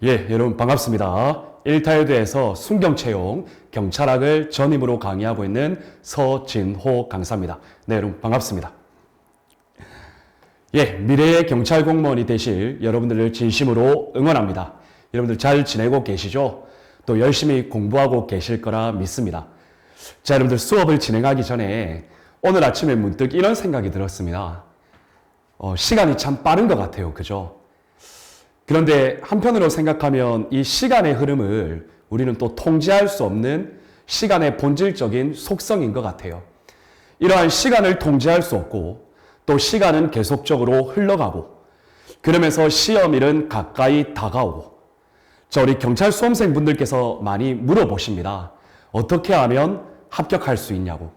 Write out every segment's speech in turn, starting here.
예, 여러분 반갑습니다. 1타에대해서 순경채용 경찰학을 전임으로 강의하고 있는 서진호 강사입니다. 네, 여러분 반갑습니다. 예, 미래의 경찰 공무원이 되실 여러분들을 진심으로 응원합니다. 여러분들 잘 지내고 계시죠? 또 열심히 공부하고 계실 거라 믿습니다. 자, 여러분들 수업을 진행하기 전에 오늘 아침에 문득 이런 생각이 들었습니다. 시간이 참 빠른 것 같아요. 그죠? 그런데 한편으로 생각하면 이 시간의 흐름을 우리는 또 통제할 수 없는 시간의 본질적인 속성인 것 같아요. 이러한 시간을 통제할 수 없고 또 시간은 계속적으로 흘러가고 그러면서 시험일은 가까이 다가오고 자, 우리 경찰 수험생분들께서 많이 물어보십니다. 어떻게 하면 합격할 수 있냐고.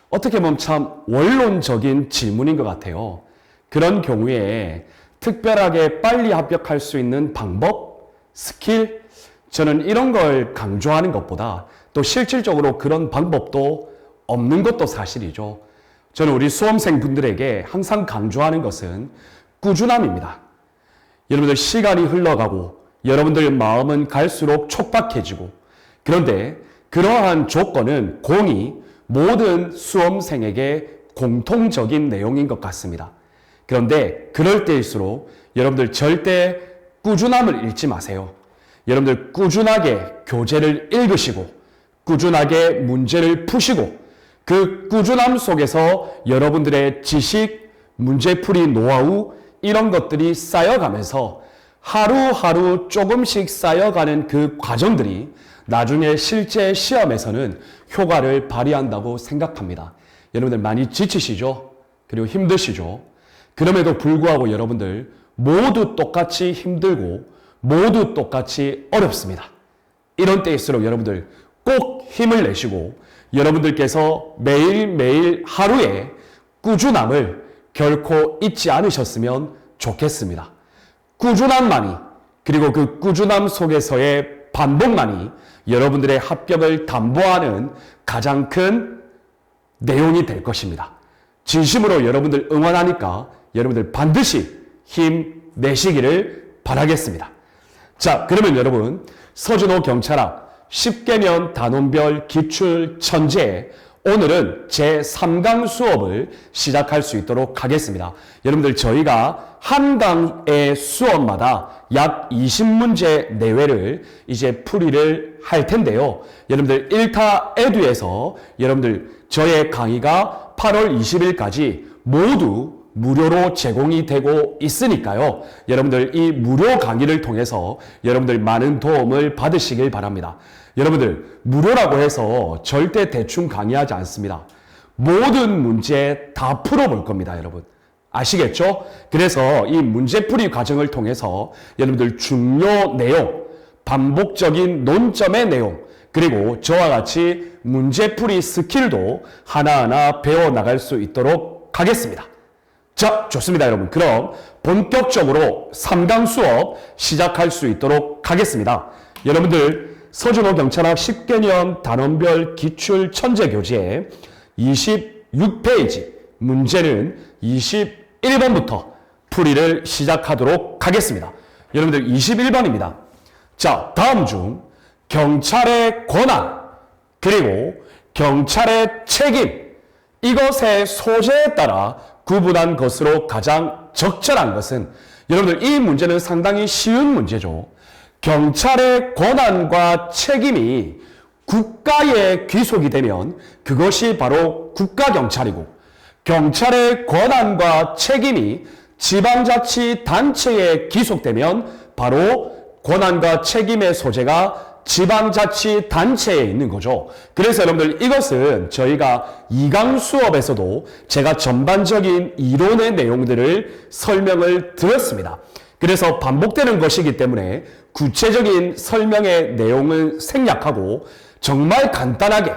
어떻게 보면 참 원론적인 질문인 것 같아요. 그런 경우에 특별하게 빨리 합격할 수 있는 방법, 스킬, 저는 이런 걸 강조하는 것보다 또 실질적으로 그런 방법도 없는 것도 사실이죠. 저는 우리 수험생분들에게 항상 강조하는 것은 꾸준함입니다. 여러분들 시간이 흘러가고 여러분들 마음은 갈수록 촉박해지고 그런데 그러한 조건은 공이 모든 수험생에게 공통적인 내용인 것 같습니다. 그런데 그럴 때일수록 여러분들 절대 꾸준함을 잃지 마세요. 여러분들 꾸준하게 교재를 읽으시고 꾸준하게 문제를 푸시고 그 꾸준함 속에서 여러분들의 지식, 문제풀이 노하우 이런 것들이 쌓여가면서 하루하루 조금씩 쌓여가는 그 과정들이 나중에 실제 시험에서는 효과를 발휘한다고 생각합니다. 여러분들 많이 지치시죠? 그리고 힘드시죠? 그럼에도 불구하고 여러분들 모두 똑같이 힘들고 모두 똑같이 어렵습니다. 이런 때일수록 여러분들 꼭 힘을 내시고 여러분들께서 매일매일 하루에 꾸준함을 결코 잊지 않으셨으면 좋겠습니다. 꾸준함만이 그리고 그 꾸준함 속에서의 반복만이 여러분들의 합격을 담보하는 가장 큰 내용이 될 것입니다. 진심으로 여러분들 응원하니까 여러분들 반드시 힘내시기를 바라겠습니다. 자, 그러면 여러분 서진호 경찰학 10개년 단원별 기출 천재 오늘은 제3강 수업을 시작할 수 있도록 하겠습니다. 여러분들 저희가 한 강의 수업마다 약 20문제 내외를 이제 풀이를 할 텐데요. 여러분들 1타 에듀에서 여러분들 저의 강의가 8월 20일까지 모두 무료로 제공이 되고 있으니까요. 여러분들 이 무료 강의를 통해서 여러분들 많은 도움을 받으시길 바랍니다. 여러분들 무료라고 해서 절대 대충 강의하지 않습니다. 모든 문제 다 풀어볼 겁니다, 여러분. 아시겠죠? 그래서 이 문제풀이 과정을 통해서 여러분들 중요 내용, 반복적인 논점의 내용, 그리고 저와 같이 문제풀이 스킬도 하나하나 배워나갈 수 있도록 하겠습니다. 자, 좋습니다, 여러분. 그럼 본격적으로 3강 수업 시작할 수 있도록 하겠습니다. 여러분들 서진호 경찰학 10개년 단원별 기출 천재교재 26페이지 문제는 21번부터 풀이를 시작하도록 하겠습니다. 여러분들 21번입니다. 자, 다음 중 경찰의 권한 그리고 경찰의 책임 이것의 소재에 따라 구분한 것으로 가장 적절한 것은 여러분들 이 문제는 상당히 쉬운 문제죠. 경찰의 권한과 책임이 국가에 귀속이 되면 그것이 바로 국가경찰이고 경찰의 권한과 책임이 지방자치단체에 귀속되면 바로 권한과 책임의 소재가 지방자치단체에 있는 거죠. 그래서 여러분들 이것은 저희가 2강 수업에서도 제가 전반적인 이론의 내용들을 설명을 드렸습니다. 그래서 반복되는 것이기 때문에 구체적인 설명의 내용을 생략하고 정말 간단하게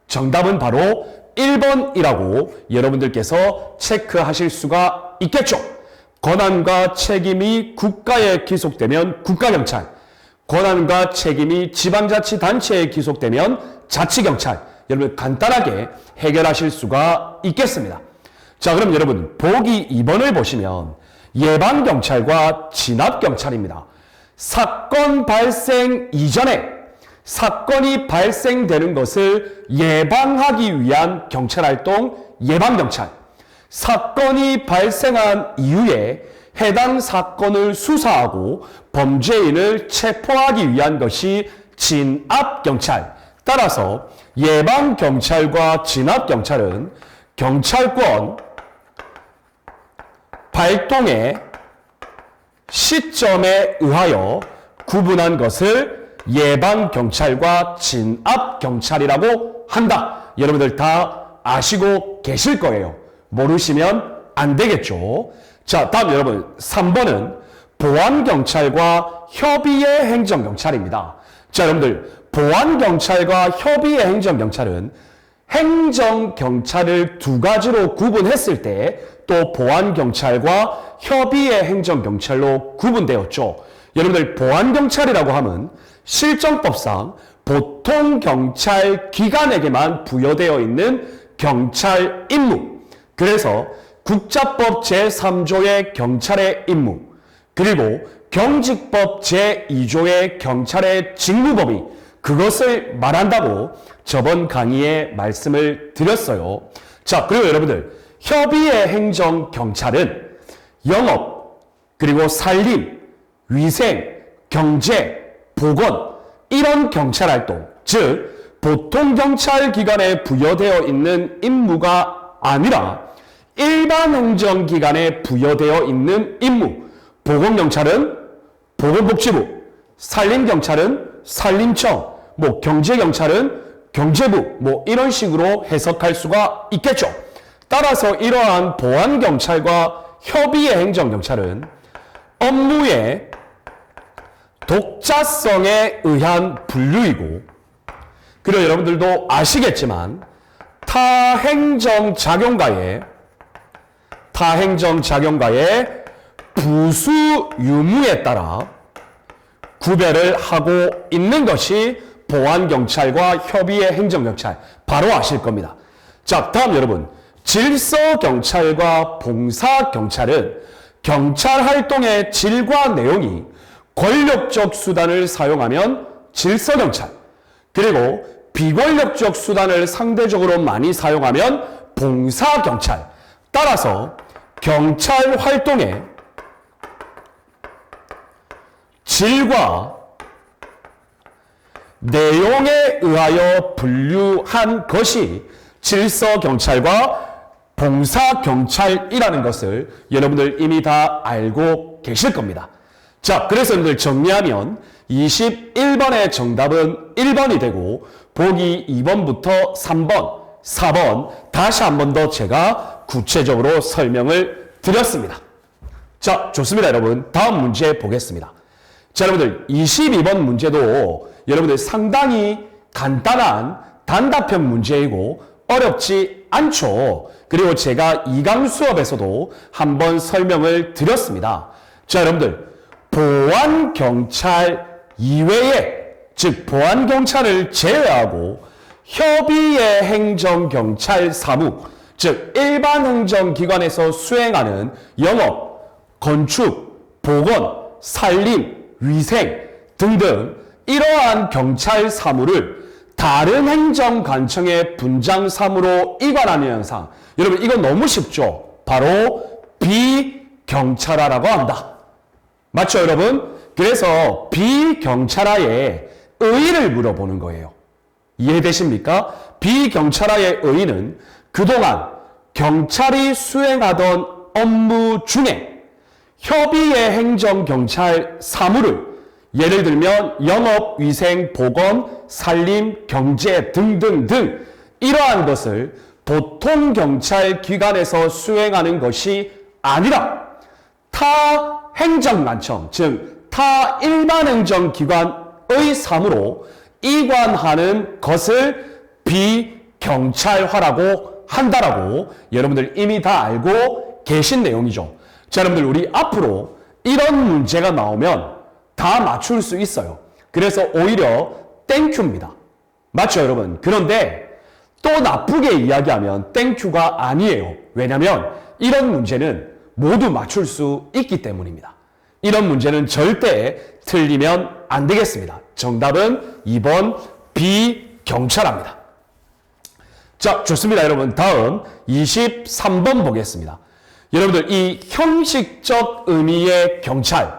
정답은 바로 1번이라고 여러분들께서 체크하실 수가 있겠죠. 권한과 책임이 국가에 귀속되면 국가경찰, 권한과 책임이 지방자치단체에 귀속되면 자치경찰. 여러분 간단하게 해결하실 수가 있겠습니다. 자, 그럼 여러분 보기 2번을 보시면 예방경찰과 진압경찰입니다. 사건 발생 이전에 사건이 발생되는 것을 예방하기 위한 경찰활동 예방경찰, 사건이 발생한 이후에 해당 사건을 수사하고 범죄인을 체포하기 위한 것이 진압경찰. 따라서 예방경찰과 진압경찰은 경찰권 발동의 시점에 의하여 구분한 것을 예방경찰과 진압경찰이라고 한다. 여러분들 다 아시고 계실 거예요. 모르시면 안 되겠죠. 자, 다음 여러분 3번은 보안경찰과 협의의 행정경찰입니다. 자, 여러분들 보안경찰과 협의의 행정경찰은 행정경찰을 두 가지로 구분했을 때 또 보안경찰과 협의의 행정경찰로 구분되었죠. 여러분들 보안경찰이라고 하면 실정법상 보통 경찰 기관에게만 부여되어 있는 경찰 임무, 그래서 국자법 제3조의 경찰의 임무, 그리고 경직법 제2조의 경찰의 직무범위, 그것을 말한다고 저번 강의에 말씀을 드렸어요. 자, 그리고 여러분들 협의의 행정경찰은 영업, 그리고 산림, 위생, 경제, 보건, 이런 경찰활동, 즉 보통 경찰기관에 부여되어 있는 임무가 아니라 일반 행정기관에 부여되어 있는 임무, 보건경찰은 보건복지부, 산림경찰은 산림청, 경제경찰은 경제부, 이런 식으로 해석할 수가 있겠죠. 따라서 이러한 보안경찰과 협의의 행정경찰은 업무의 독자성에 의한 분류이고, 그리고 여러분들도 아시겠지만 타행정작용과의 부수 유무에 따라 구별을 하고 있는 것이 보안경찰과 협의의 행정경찰, 바로 아실 겁니다. 자, 다음 여러분 질서경찰과 봉사경찰은 경찰활동의 질과 내용이 권력적 수단을 사용하면 질서경찰, 그리고 비권력적 수단을 상대적으로 많이 사용하면 봉사경찰. 따라서 경찰활동의 질과 내용에 의하여 분류한 것이 질서경찰과 봉사경찰이라는 것을 여러분들 이미 다 알고 계실 겁니다. 자, 그래서 여러분들 정리하면 21번의 정답은 1번이 되고 보기 2번부터 3번, 4번 다시 한 번 더 제가 구체적으로 설명을 드렸습니다. 자, 좋습니다. 여러분 다음 문제 보겠습니다. 자, 여러분들 22번 문제도 여러분들 상당히 간단한 단답형 문제이고 어렵지 않죠. 그리고 제가 2강 수업에서도 한번 설명을 드렸습니다. 자, 여러분들 보안경찰 이외에, 즉 보안경찰을 제외하고 협의의 행정경찰 사무, 즉 일반 행정기관에서 수행하는 영업, 건축, 보건, 산림, 위생 등등 이러한 경찰 사무를 다른 행정관청의 분장 사무로 이관하는 현상, 여러분 이건 너무 쉽죠. 바로 비경찰화라고 한다. 맞죠, 여러분? 그래서 비경찰화의 의의를 물어보는 거예요. 이해되십니까? 비경찰화의 의의는 그동안 경찰이 수행하던 업무 중에 협의의 행정경찰 사무를, 예를 들면 영업, 위생, 보건, 산림, 경제 등등등 이러한 것을 보통 경찰 기관에서 수행하는 것이 아니라 타 행정관청, 즉 타 일반 행정기관의 사무로 이관하는 것을 비경찰화라고 한다라고 여러분들 이미 다 알고 계신 내용이죠. 자, 여러분들 우리 앞으로 이런 문제가 나오면 다 맞출 수 있어요. 그래서 오히려 땡큐입니다. 맞죠, 여러분? 그런데 또 나쁘게 이야기하면 땡큐가 아니에요. 왜냐하면 이런 문제는 모두 맞출 수 있기 때문입니다. 이런 문제는 절대 틀리면 안 되겠습니다. 정답은 2번 비경찰합니다. 자, 좋습니다. 여러분, 다음 23번 보겠습니다. 여러분들, 이 형식적 의미의 경찰,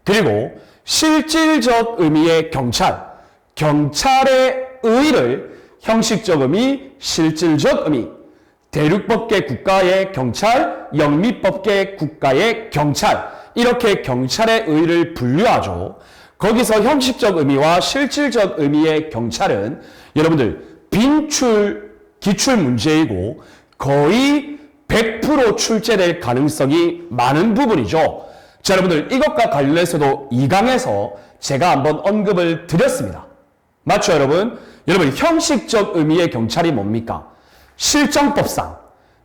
그리고 실질적 의미의 경찰, 경찰의 의의를 형식적 의미, 실질적 의미, 대륙법계 국가의 경찰, 영미법계 국가의 경찰, 이렇게 경찰의 의의를 분류하죠. 거기서 형식적 의미와 실질적 의미의 경찰은 여러분들 빈출, 기출 문제이고 거의 100% 출제될 가능성이 많은 부분이죠. 자, 여러분들 이것과 관련해서도 2강에서 제가 한번 언급을 드렸습니다. 맞죠, 여러분? 여러분, 형식적 의미의 경찰이 뭡니까? 실정법상,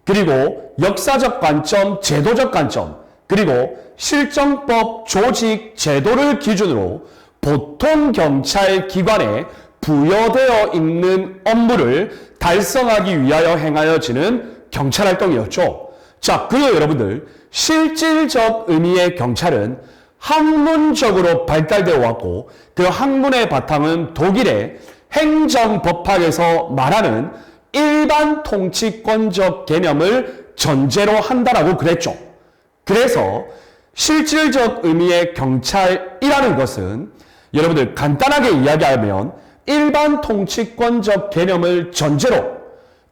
그리고 역사적 관점, 제도적 관점, 그리고 실정법, 조직, 제도를 기준으로 보통 경찰 기관에 부여되어 있는 업무를 달성하기 위하여 행하여지는 경찰 활동이었죠. 자, 그리고 여러분들, 실질적 의미의 경찰은 학문적으로 발달되어 왔고, 그 학문의 바탕은 독일의 행정법학에서 말하는 일반 통치권적 개념을 전제로 한다라고 그랬죠. 그래서 실질적 의미의 경찰이라는 것은 여러분들 간단하게 이야기하면 일반 통치권적 개념을 전제로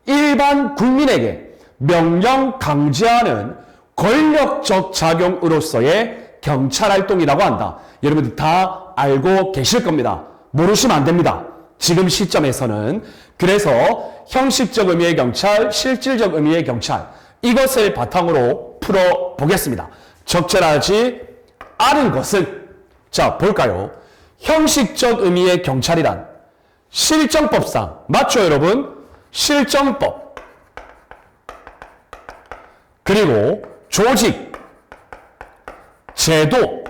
일반 국민에게 명령 강제하는 권력적 작용으로서의 경찰 활동이라고 한다. 여러분들 다 알고 계실 겁니다. 모르시면 안 됩니다. 지금 시점에서는. 그래서 형식적 의미의 경찰, 실질적 의미의 경찰, 이것을 바탕으로 풀어보겠습니다. 적절하지 않은 것은, 자, 볼까요? 형식적 의미의 경찰이란 실정법상, 맞죠, 여러분? 실정법, 그리고 조직, 제도,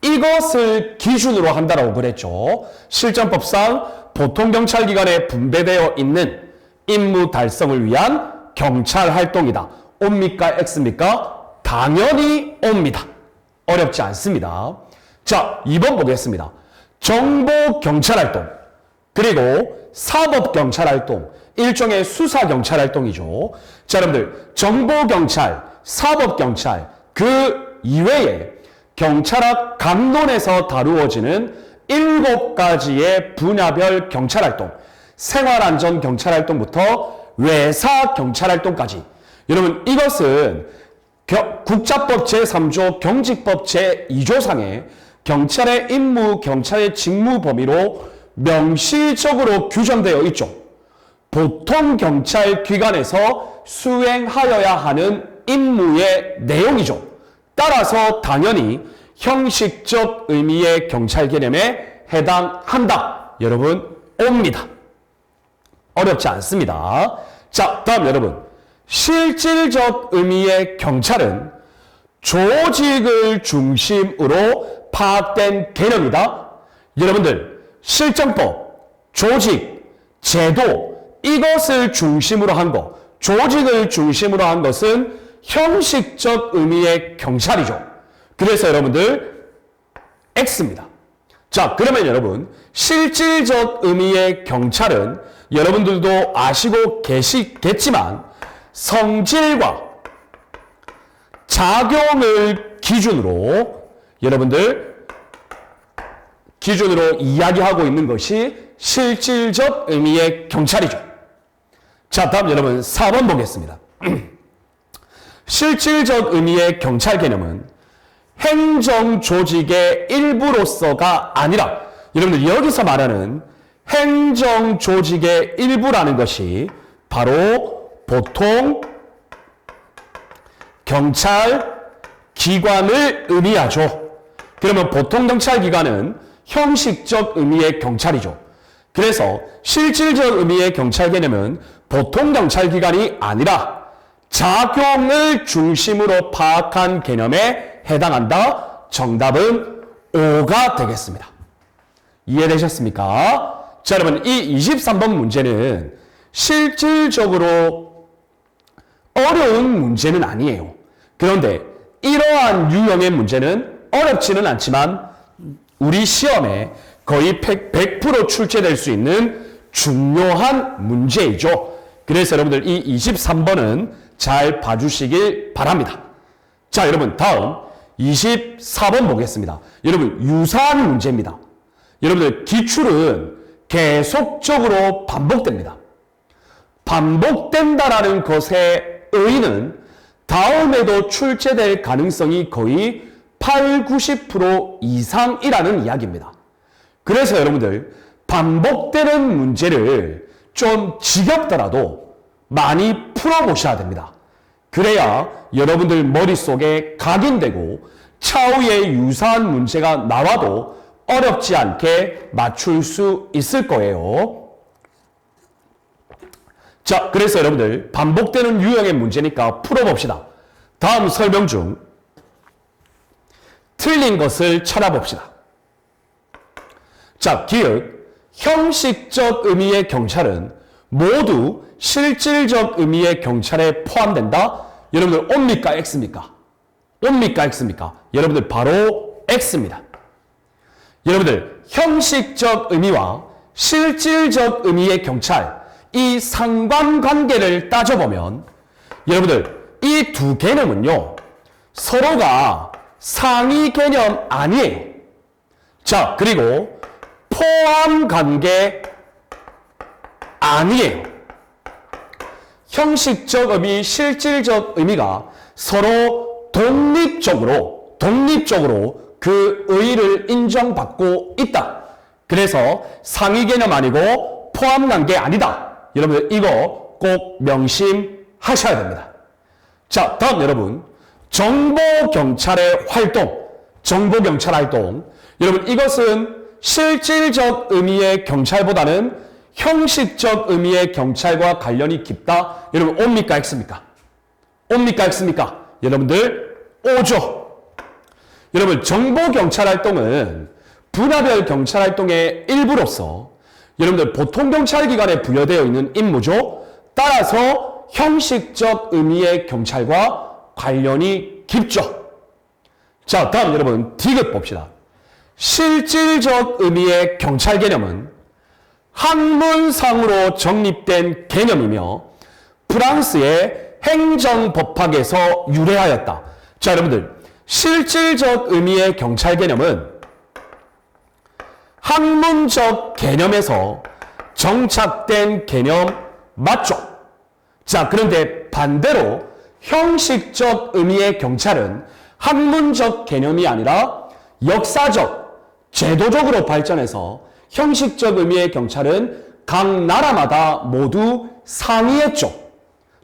이것을 기준으로 한다라고 그랬죠. 실정법상 보통 경찰기관에 분배되어 있는 임무 달성을 위한 경찰 활동이다. 옵니까? X입니까? 당연히 옵니다. 어렵지 않습니다. 자, 2번 보겠습니다. 정보경찰활동, 그리고 사법경찰활동, 일종의 수사경찰활동이죠. 자, 여러분들, 정보경찰, 사법경찰, 그 이외에 경찰학 강론에서 다루어지는 7가지의 분야별 경찰활동, 생활안전경찰활동부터 외사경찰활동까지. 여러분, 이것은 국자법 제3조 경직법 제2조상에 경찰의 임무, 경찰의 직무 범위로 명시적으로 규정되어 있죠. 보통 경찰 기관에서 수행하여야 하는 임무의 내용이죠. 따라서 당연히 형식적 의미의 경찰 개념에 해당한다. 여러분, 옵니다. 어렵지 않습니다. 자, 다음 여러분. 실질적 의미의 경찰은 조직을 중심으로 파악된 개념이다. 여러분들, 실정법, 조직, 제도, 이것을 중심으로 한 것, 조직을 중심으로 한 것은 형식적 의미의 경찰이죠. 그래서 여러분들 X입니다. 자, 그러면 여러분, 실질적 의미의 경찰은 여러분들도 아시고 계시겠지만 성질과 작용을 기준으로 여러분들 기준으로 이야기하고 있는 것이 실질적 의미의 경찰이죠. 자, 다음 여러분 4번 보겠습니다. 실질적 의미의 경찰 개념은 행정조직의 일부로서가 아니라, 여러분들 여기서 말하는 행정조직의 일부라는 것이 바로 보통 경찰 기관을 의미하죠. 그러면 보통 경찰 기관은 형식적 의미의 경찰이죠. 그래서 실질적 의미의 경찰 개념은 보통 경찰 기관이 아니라 작용을 중심으로 파악한 개념에 해당한다. 정답은 5가 되겠습니다. 이해되셨습니까? 자, 여러분, 이 23번 문제는 실질적으로 어려운 문제는 아니에요. 그런데 이러한 유형의 문제는 어렵지는 않지만 우리 시험에 거의 100% 출제될 수 있는 중요한 문제이죠. 그래서 여러분들 이 23번은 잘 봐주시길 바랍니다. 자, 여러분 다음 24번 보겠습니다. 여러분 유사한 문제입니다. 여러분들 기출은 계속적으로 반복됩니다. 반복된다라는 것의 의의는 다음에도 출제될 가능성이 거의 8, 90% 이상이라는 이야기입니다. 그래서 여러분들 반복되는 문제를 좀 지겹더라도 많이 풀어보셔야 됩니다. 그래야 여러분들 머릿속에 각인되고 차후에 유사한 문제가 나와도 어렵지 않게 맞출 수 있을 거예요. 자, 그래서 여러분들 반복되는 유형의 문제니까 풀어봅시다. 다음 설명 중 틀린 것을 찾아봅시다. 자, 기억. 형식적 의미의 경찰은 모두 실질적 의미의 경찰에 포함된다. 여러분들 O입니까? X입니까? O입니까? X입니까? 여러분들 바로 X입니다. 여러분들 형식적 의미와 실질적 의미의 경찰, 이 상관관계를 따져보면 여러분들 이 두 개념은요 서로가 상위 개념 아니에요. 자, 그리고 포함관계 아니에요. 형식적 의미, 실질적 의미가 서로 독립적으로 그 의의를 인정받고 있다. 그래서 상위 개념 아니고 포함관계 아니다. 여러분들 이거 꼭 명심하셔야 됩니다. 자, 다음 여러분 정보경찰의 활동, 정보경찰 활동. 여러분 이것은 실질적 의미의 경찰보다는 형식적 의미의 경찰과 관련이 깊다. 여러분 O입니까? X입니까? O입니까? X입니까? 여러분들 O죠. 여러분 정보경찰 활동은 분야별 경찰 활동의 일부로서 여러분들 보통경찰기관에 부여되어 있는 임무죠. 따라서 형식적 의미의 경찰과 관련이 깊죠. 자, 다음 여러분 디귿 봅시다. 실질적 의미의 경찰 개념은 학문상으로 정립된 개념이며 프랑스의 행정법학에서 유래하였다. 자, 여러분들 실질적 의미의 경찰 개념은 학문적 개념에서 정착된 개념 맞죠? 자, 그런데 반대로 형식적 의미의 경찰은 학문적 개념이 아니라 역사적, 제도적으로 발전해서 형식적 의미의 경찰은 각 나라마다 모두 상이했죠.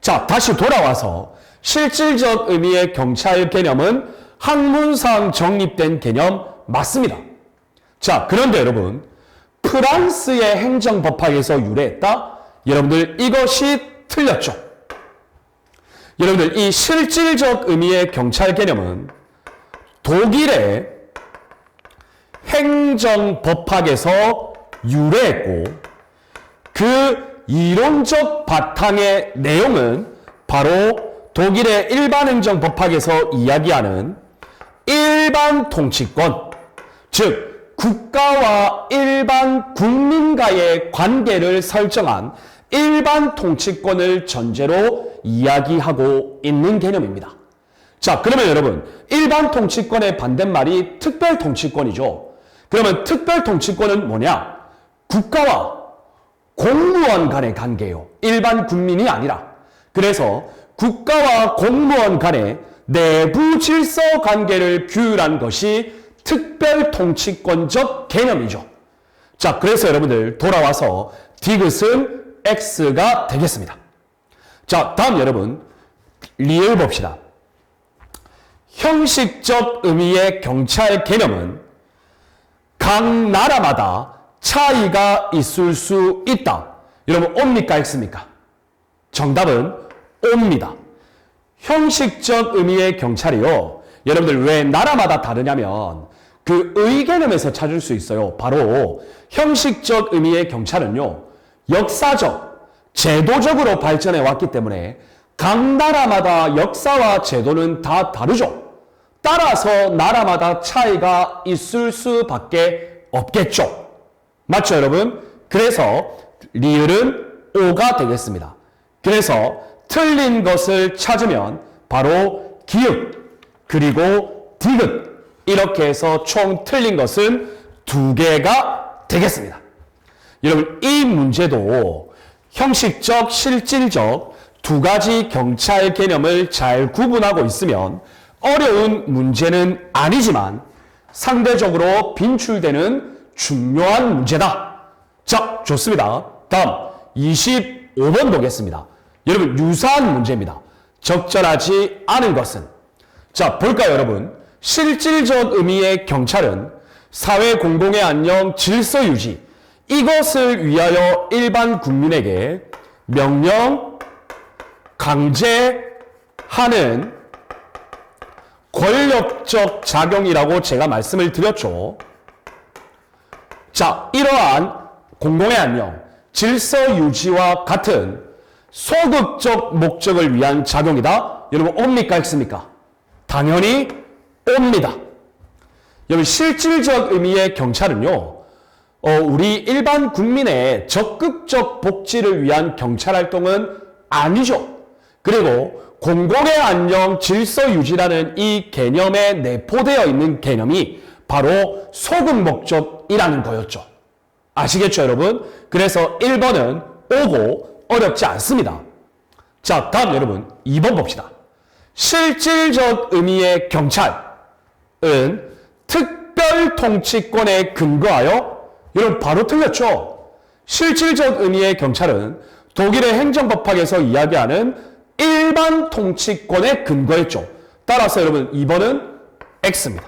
자, 다시 돌아와서 실질적 의미의 경찰 개념은 학문상 정립된 개념 맞습니다. 자, 그런데 여러분 프랑스의 행정법학에서 유래했다? 여러분들 이것이 틀렸죠. 여러분들 이 실질적 의미의 경찰 개념은 독일의 행정법학에서 유래했고 그 이론적 바탕의 내용은 바로 독일의 일반행정법학에서 이야기하는 일반 통치권, 즉 국가와 일반 국민과의 관계를 설정한 일반 통치권을 전제로 이야기하고 있는 개념입니다. 자, 그러면 여러분 일반 통치권의 반대말이 특별 통치권이죠. 그러면 특별 통치권은 뭐냐? 국가와 공무원 간의 관계예요. 일반 국민이 아니라. 그래서 국가와 공무원 간의 내부 질서 관계를 규율한 것이 특별 통치권적 개념이죠. 자, 그래서 여러분들 돌아와서 디귿은 X가 되겠습니다. 자, 다음 여러분 리을 봅시다. 형식적 의미의 경찰 개념은 각 나라마다 차이가 있을 수 있다. 여러분 O입니까? X입니까? 정답은 O입니다. 형식적 의미의 경찰이요. 여러분들 왜 나라마다 다르냐면 그 의 개념에서 찾을 수 있어요. 바로 형식적 의미의 경찰은요. 역사적, 제도적으로 발전해 왔기 때문에 각 나라마다 역사와 제도는 다 다르죠. 따라서 나라마다 차이가 있을 수밖에 없겠죠. 맞죠, 여러분? 그래서 리을은 오가 되겠습니다. 그래서 틀린 것을 찾으면 바로 기읍 그리고 디귿 이렇게 해서 총 틀린 것은 2개가 되겠습니다. 여러분 이 문제도 형식적, 실질적 2가지 경찰 개념을 잘 구분하고 있으면 어려운 문제는 아니지만 상대적으로 빈출되는 중요한 문제다. 자, 좋습니다. 다음 25번 보겠습니다. 여러분 유사한 문제입니다. 적절하지 않은 것은 자 볼까요 여러분? 실질적 의미의 경찰은 사회 공공의 안녕, 질서 유지 이것을 위하여 일반 국민에게 명령, 강제하는 권력적 작용이라고 제가 말씀을 드렸죠. 자, 이러한 공공의 안녕, 질서 유지와 같은 소극적 목적을 위한 작용이다. 여러분 옵니까 있습니까? 당연히 옵니다. 여러분 실질적 의미의 경찰은요. 우리 일반 국민의 적극적 복지를 위한 경찰 활동은 아니죠. 그리고 공공의 안녕, 질서 유지라는 이 개념에 내포되어 있는 개념이 바로 소극 목적이라는 거였죠. 아시겠죠, 여러분? 그래서 1번은 오고 어렵지 않습니다. 자, 다음 여러분 2번 봅시다. 실질적 의미의 경찰은 특별 통치권에 근거하여 여러분 바로 틀렸죠. 실질적 의미의 경찰은 독일의 행정법학에서 이야기하는 일반 통치권에 근거했죠. 따라서 여러분 2번은 X입니다.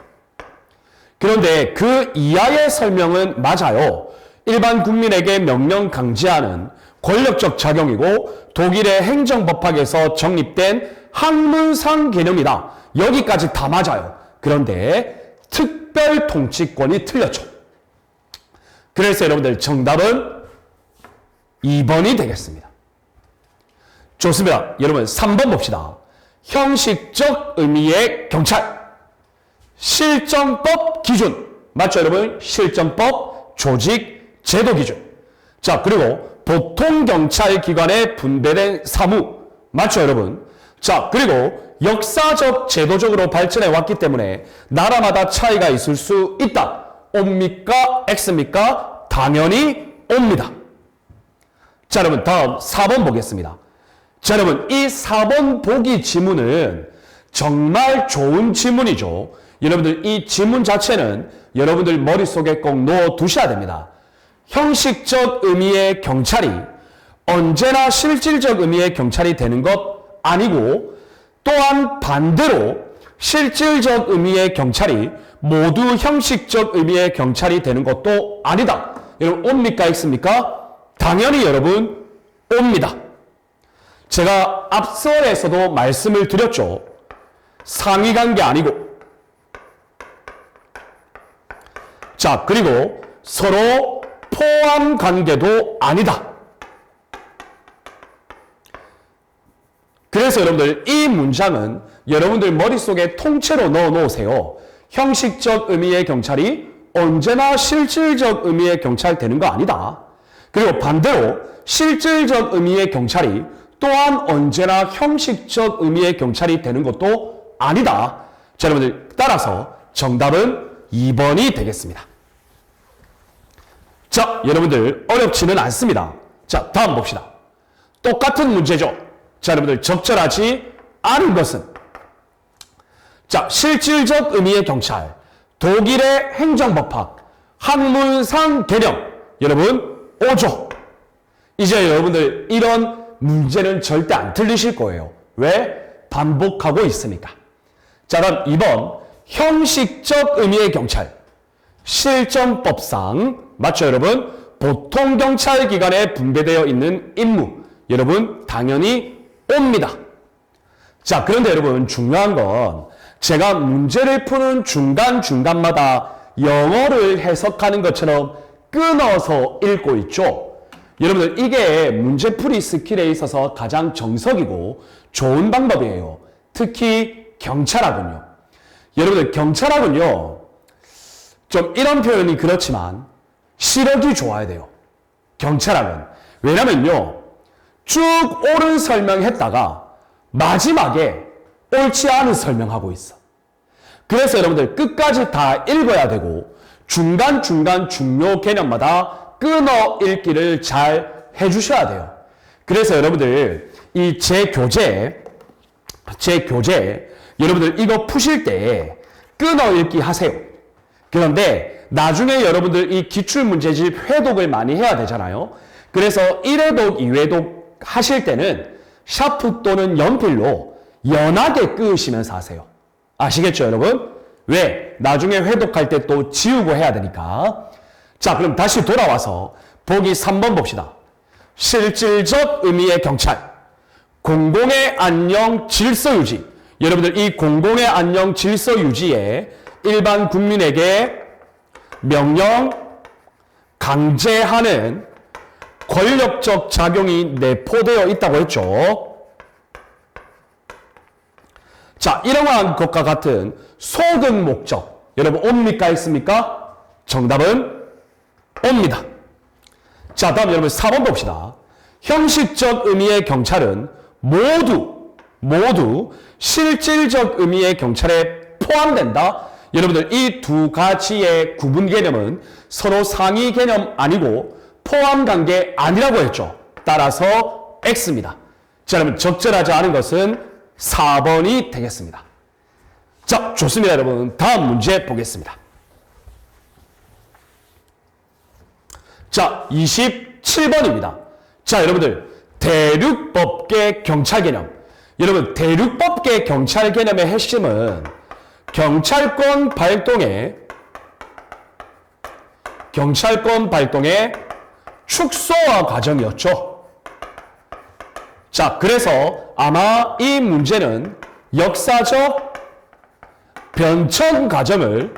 그런데 그 이하의 설명은 맞아요. 일반 국민에게 명령 강제하는 권력적 작용이고 독일의 행정법학에서 정립된 학문상 개념이다. 여기까지 다 맞아요. 그런데 특별 통치권이 틀렸죠. 그래서 여러분들 정답은 2번이 되겠습니다. 좋습니다. 여러분 3번 봅시다. 형식적 의미의 경찰. 실정법 기준. 맞죠 여러분? 실정법, 조직, 제도 기준. 자, 그리고 보통 경찰 기관에 분배된 사무. 맞죠 여러분? 자, 그리고 역사적, 제도적으로 발전해 왔기 때문에 나라마다 차이가 있을 수 있다. 옵니까? X입니까? 당연히 옵니다. 자, 여러분 다음 4번 보겠습니다. 자, 여러분 이 4번 보기 지문은 정말 좋은 지문이죠. 여러분들 이 지문 자체는 여러분들 머릿속에 꼭 넣어 두셔야 됩니다. 형식적 의미의 경찰이 언제나 실질적 의미의 경찰이 되는 것 아니고 또한 반대로 실질적 의미의 경찰이 모두 형식적 의미의 경찰이 되는 것도 아니다. 여러분 옵니까 있습니까? 당연히 여러분 옵니다. 제가 앞설에서도 말씀을 드렸죠. 상위관계 아니고 자, 그리고 서로 포함 관계도 아니다. 그래서 여러분들 이 문장은 여러분들 머릿속에 통째로 넣어 놓으세요. 형식적 의미의 경찰이 언제나 실질적 의미의 경찰 되는 거 아니다. 그리고 반대로 실질적 의미의 경찰이 또한 언제나 형식적 의미의 경찰이 되는 것도 아니다. 자, 여러분들 따라서 정답은 2번이 되겠습니다. 자, 여러분들 어렵지는 않습니다. 자, 다음 봅시다. 똑같은 문제죠. 자, 여러분들 적절하지 않은 것은 자, 실질적 의미의 경찰, 독일의 행정법학, 학문상 개념 여러분 5조. 이제 여러분들 이런 문제는 절대 안 틀리실 거예요. 왜? 반복하고 있으니까. 자, 그럼 2번 형식적 의미의 경찰, 실정법상 맞죠 여러분? 보통 경찰기관에 분배되어 있는 임무 여러분 당연히 옵니다. 자, 그런데 여러분 중요한 건 제가 문제를 푸는 중간중간마다 영어를 해석하는 것처럼 끊어서 읽고 있죠. 여러분들 이게 문제풀이 스킬에 있어서 가장 정석이고 좋은 방법이에요. 특히 경찰하군요. 여러분들 경찰하고는요, 좀 이런 표현이 그렇지만 시력이 좋아야 돼요. 경찰학은. 왜냐면요, 쭉 옳은 설명했다가 마지막에 옳지 않은 설명하고 있어. 그래서 여러분들 끝까지 다 읽어야 되고 중간중간 중요 개념마다 끊어 읽기를 잘 해주셔야 돼요. 그래서 여러분들 이 제 교재 여러분들 이거 푸실 때 끊어 읽기 하세요. 그런데 나중에 여러분들 이 기출문제집 회독을 많이 해야 되잖아요. 그래서 1회독, 2회독 하실 때는 샤프 또는 연필로 연하게 끄시면서 하세요. 아시겠죠, 여러분? 왜? 나중에 회독할 때 또 지우고 해야 되니까. 자, 그럼 다시 돌아와서 보기 3번 봅시다. 실질적 의미의 경찰. 공공의 안녕 질서 유지. 여러분들 이 공공의 안녕 질서 유지에 일반 국민에게 명령, 강제하는 권력적 작용이 내포되어 있다고 했죠. 자, 이러한 것과 같은 속은 목적. 여러분, 옵니까? 있습니까? 정답은 옵니다. 자, 다음 여러분 4번 봅시다. 형식적 의미의 경찰은 모두 실질적 의미의 경찰에 포함된다. 여러분들 이 두 가지의 구분 개념은 서로 상위 개념 아니고 포함 관계 아니라고 했죠. 따라서 X입니다. 자, 여러분 적절하지 않은 것은 4번이 되겠습니다. 자, 좋습니다, 여러분. 다음 문제 보겠습니다. 자, 27번입니다. 자, 여러분들 대륙법계 경찰 개념. 여러분, 대륙법계 경찰 개념의 핵심은 경찰권 발동의 축소화 과정이었죠. 자, 그래서 아마 이 문제는 역사적 변천 과정을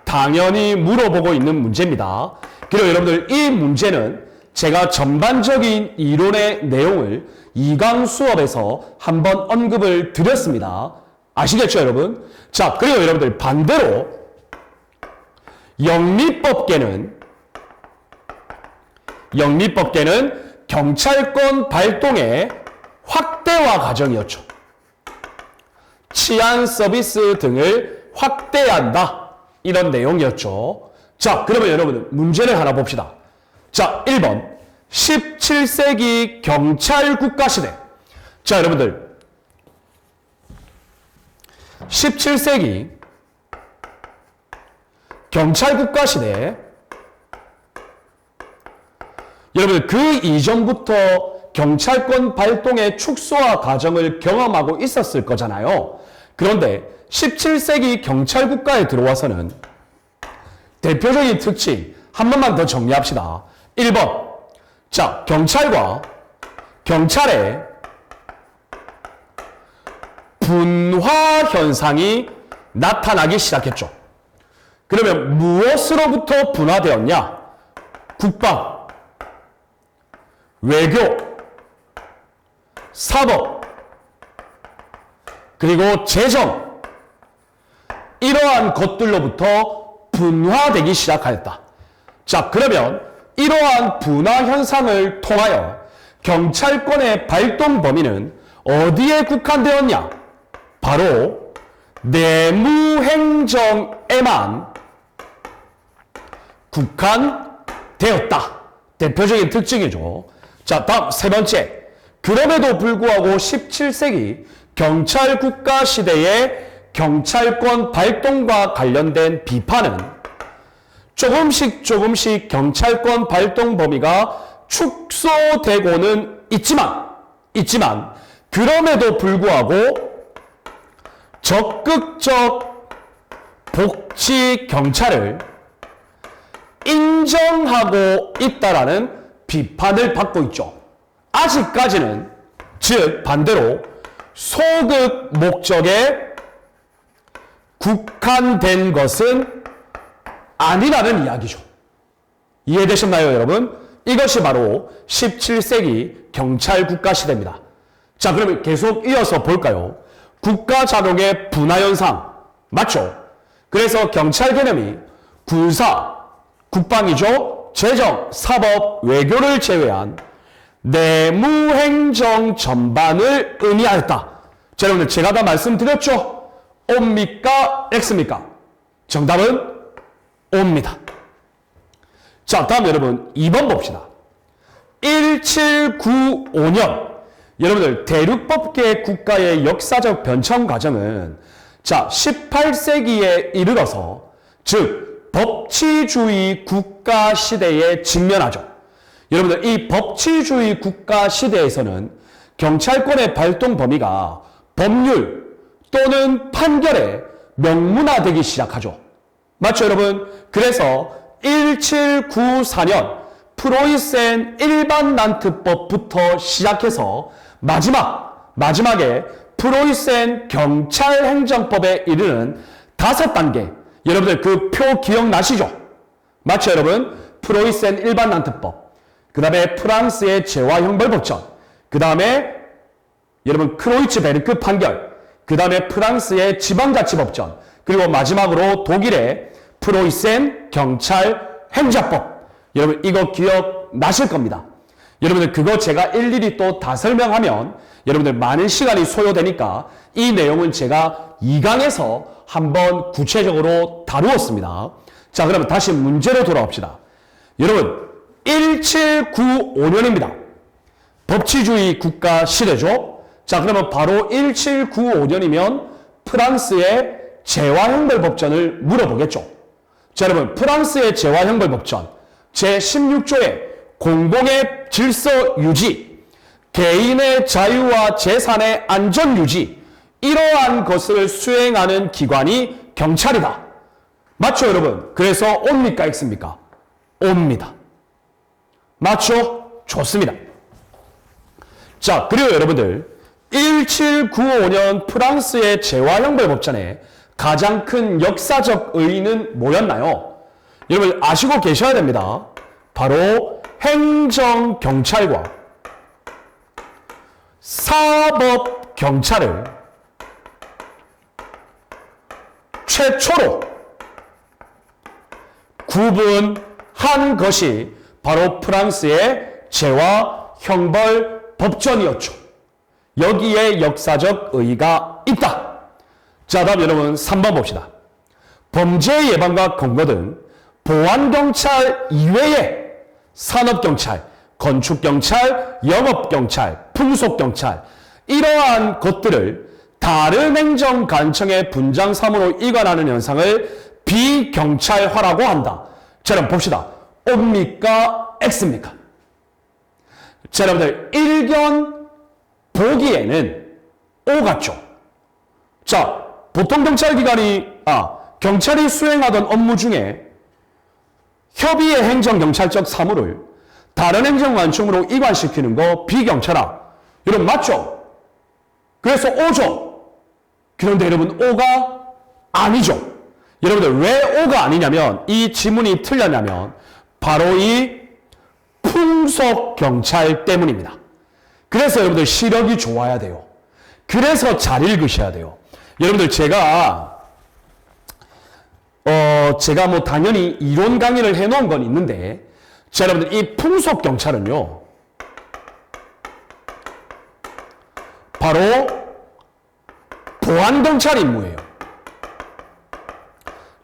당연히 물어보고 있는 문제입니다. 그리고 여러분들 이 문제는 제가 전반적인 이론의 내용을 2강 수업에서 한번 언급을 드렸습니다. 아시겠죠, 여러분? 자, 그리고 여러분들 반대로 영미법계는 경찰권 발동의 확대화 과정이었죠. 치안 서비스 등을 확대한다. 이런 내용이었죠. 자, 그러면 여러분 문제를 하나 봅시다. 자, 1번 17세기 경찰 국가시대. 자, 여러분들 17세기 경찰 국가시대, 여러분들 그 이전부터 경찰권 발동의 축소화 과정을 경험하고 있었을 거잖아요. 그런데 17세기 경찰 국가에 들어와서는 대표적인 특징 한 번만 더 정리합시다. 1번, 자, 경찰과 경찰의 분화 현상이 나타나기 시작했죠. 그러면 무엇으로부터 분화되었냐? 국방, 외교, 산업, 그리고 재정, 이러한 것들로부터 분화되기 시작하였다. 자, 그러면 이러한 분화 현상을 통하여 경찰권의 발동 범위는 어디에 국한되었냐? 바로 내무행정에만 국한되었다. 대표적인 특징이죠. 자, 다음 세 번째. 그럼에도 불구하고 17세기 경찰 국가 시대의 경찰권 발동과 관련된 비판은 조금씩 경찰권 발동 범위가 축소되고는 있지만 그럼에도 불구하고 적극적 복지 경찰을 인정하고 있다라는 비판을 받고 있죠. 아직까지는, 즉 반대로 소극 목적에 국한된 것은 아니라는 이야기죠. 이해되셨나요, 여러분? 이것이 바로 17세기 경찰 국가 시대입니다. 자, 그러면 계속 이어서 볼까요? 국가 자동의 분화 현상, 맞죠? 그래서 경찰 개념이 군사, 국방이죠. 재정, 사법, 외교를 제외한 내무행정 전반을 의미하였다. 자, 여러분들 제가 다 말씀드렸죠? O입니까? X입니까? 정답은 O입니다. 자, 다음 여러분 2번 봅시다. 1795년 여러분들 대륙법계 국가의 역사적 변천 과정은 자 18세기에 이르러서 즉 법치주의 국가 시대에 직면하죠. 여러분들 이 법치주의 국가 시대에서는 경찰권의 발동 범위가 법률 또는 판결에 명문화되기 시작하죠. 맞죠 여러분? 그래서 1794년 프로이센 일반난트법부터 시작해서 마지막에 프로이센 경찰행정법에 이르는 5단계 여러분들 그 표 기억나시죠? 맞죠 여러분? 프로이센 일반난트법 그 다음에 프랑스의 재화형벌법전 그 다음에 여러분 크로이츠베르크 판결 그 다음에 프랑스의 지방자치법전 그리고 마지막으로 독일의 프로이센 경찰행정법 여러분 이거 기억나실 겁니다. 여러분들 그거 제가 일일이 또 다 설명하면 여러분들 많은 시간이 소요되니까 이 내용은 제가 2강에서 한번 구체적으로 다루었습니다. 자, 그러면 다시 문제로 돌아옵시다. 여러분 1795년입니다. 법치주의 국가 시대죠. 자, 그러면 바로 1795년이면 프랑스의 재화형벌법전을 물어보겠죠. 자, 여러분 프랑스의 재화형벌법전 제16조에 공공의 질서 유지, 개인의 자유와 재산의 안전 유지 이러한 것을 수행하는 기관이 경찰이다. 맞죠 여러분? 그래서 O입니까 X입니까? O입니다. 맞죠? 좋습니다. 자, 그리고 여러분들 1795년 프랑스의 재화형벌법전에 가장 큰 역사적 의의는 뭐였나요? 여러분 아시고 계셔야 됩니다. 바로 행정경찰과 사법경찰을 최초로 구분한 것이 바로 프랑스의 재화형벌법전이었죠. 여기에 역사적 의의가 있다. 자, 다음 여러분 3번 봅시다. 범죄 예방과 검거 등 보안경찰 이외에 산업경찰, 건축경찰, 영업경찰, 풍속경찰 이러한 것들을 다른 행정관청의 분장사무로 이관하는 현상을 비경찰화라고 한다. 자, 여러분 봅시다. O입니까? X입니까? 자, 여러분들 일견 보기에는 O 같죠? 자, 보통 경찰이 수행하던 업무 중에 협의의 행정경찰적 사무를 다른 행정관청으로 이관시키는 거 비경찰화. 여러분 맞죠? 그래서 O죠. 그런데 여러분 O가 아니죠. 여러분들 왜 O가 아니냐면 이 지문이 틀렸냐면 바로 이 풍속경찰 때문입니다. 그래서 여러분들 시력이 좋아야 돼요. 그래서 잘 읽으셔야 돼요. 여러분들 제가 뭐 당연히 이론 강의를 해놓은 건 있는데 자, 여러분들 이 풍속경찰은요 바로 보안경찰 임무예요.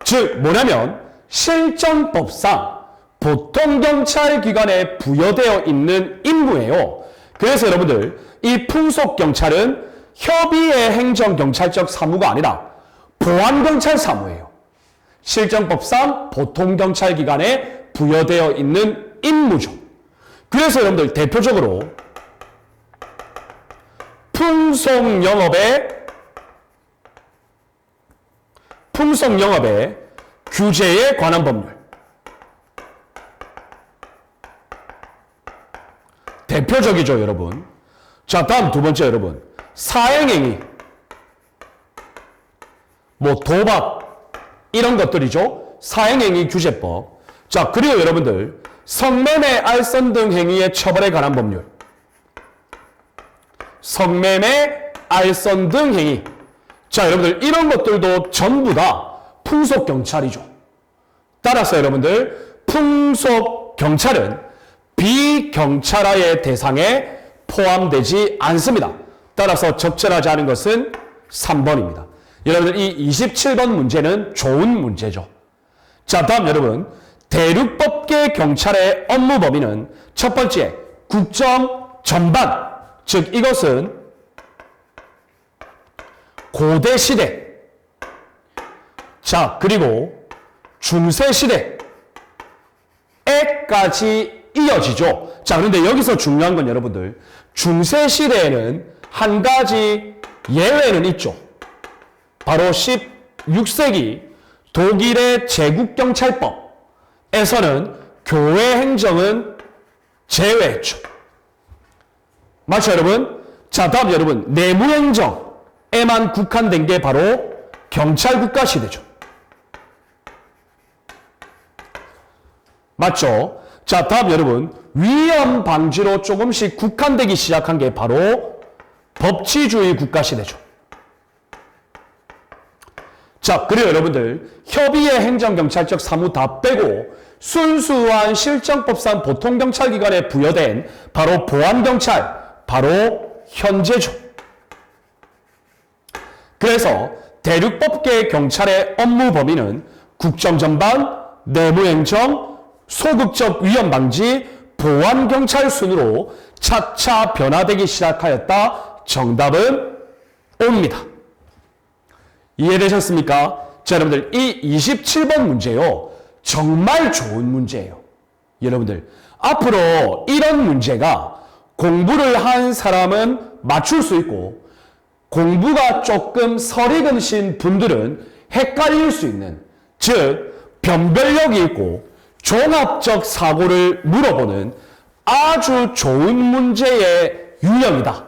즉 뭐냐면 실정법상 보통경찰기관에 부여되어 있는 임무예요. 그래서 여러분들 이 풍속경찰은 협의의 행정경찰적 사무가 아니라 보안경찰 사무예요. 실정법상 보통경찰기관에 부여되어 있는 임무죠. 그래서 여러분들 대표적으로 풍속영업의 규제에 관한 법률 대표적이죠 여러분. 자, 다음 두 번째 여러분 사행행위 뭐 도박 이런 것들이죠. 사행행위 규제법. 자, 그리고 여러분들 성매매, 알선 등 행위의 처벌에 관한 법률 성매매, 알선 등 행위. 자, 여러분들 이런 것들도 전부 다 풍속경찰이죠. 따라서 여러분들 풍속경찰은 비경찰화의 대상에 포함되지 않습니다. 따라서 적절하지 않은 것은 3번입니다. 여러분들 이 27번 문제는 좋은 문제죠. 자, 다음 여러분, 대륙법계 경찰의 업무 범위는 첫 번째, 국정 전반, 즉 이것은 고대시대, 자, 그리고 중세시대에까지 이어지죠. 자, 그런데 여기서 중요한 건 여러분들, 중세시대에는 한 가지 예외는 있죠. 바로 16세기 독일의 제국경찰법에서는 교회 행정은 제외했죠. 맞죠, 여러분? 자, 다음 여러분, 내무행정에만 국한된 게 바로 경찰국가시대죠. 맞죠? 자, 다음 여러분, 위험 방지로 조금씩 국한되기 시작한 게 바로 법치주의 국가시대죠. 자, 그리고 여러분들, 협의의 행정경찰적 사무 다 빼고 순수한 실정법상 보통경찰기관에 부여된 바로 보안경찰, 바로 현재죠. 그래서 대륙법계 경찰의 업무 범위는 국정 전반, 내무행정, 소극적 위험 방지, 보안경찰 순으로 차차 변화되기 시작하였다. 정답은 O입니다. 이해되셨습니까? 자, 여러분들 이 27번 문제요. 정말 좋은 문제예요. 여러분들 앞으로 이런 문제가 공부를 한 사람은 맞출 수 있고 공부가 조금 설익으신 분들은 헷갈릴 수 있는, 즉 변별력이 있고 종합적 사고를 물어보는 아주 좋은 문제의 유형이다.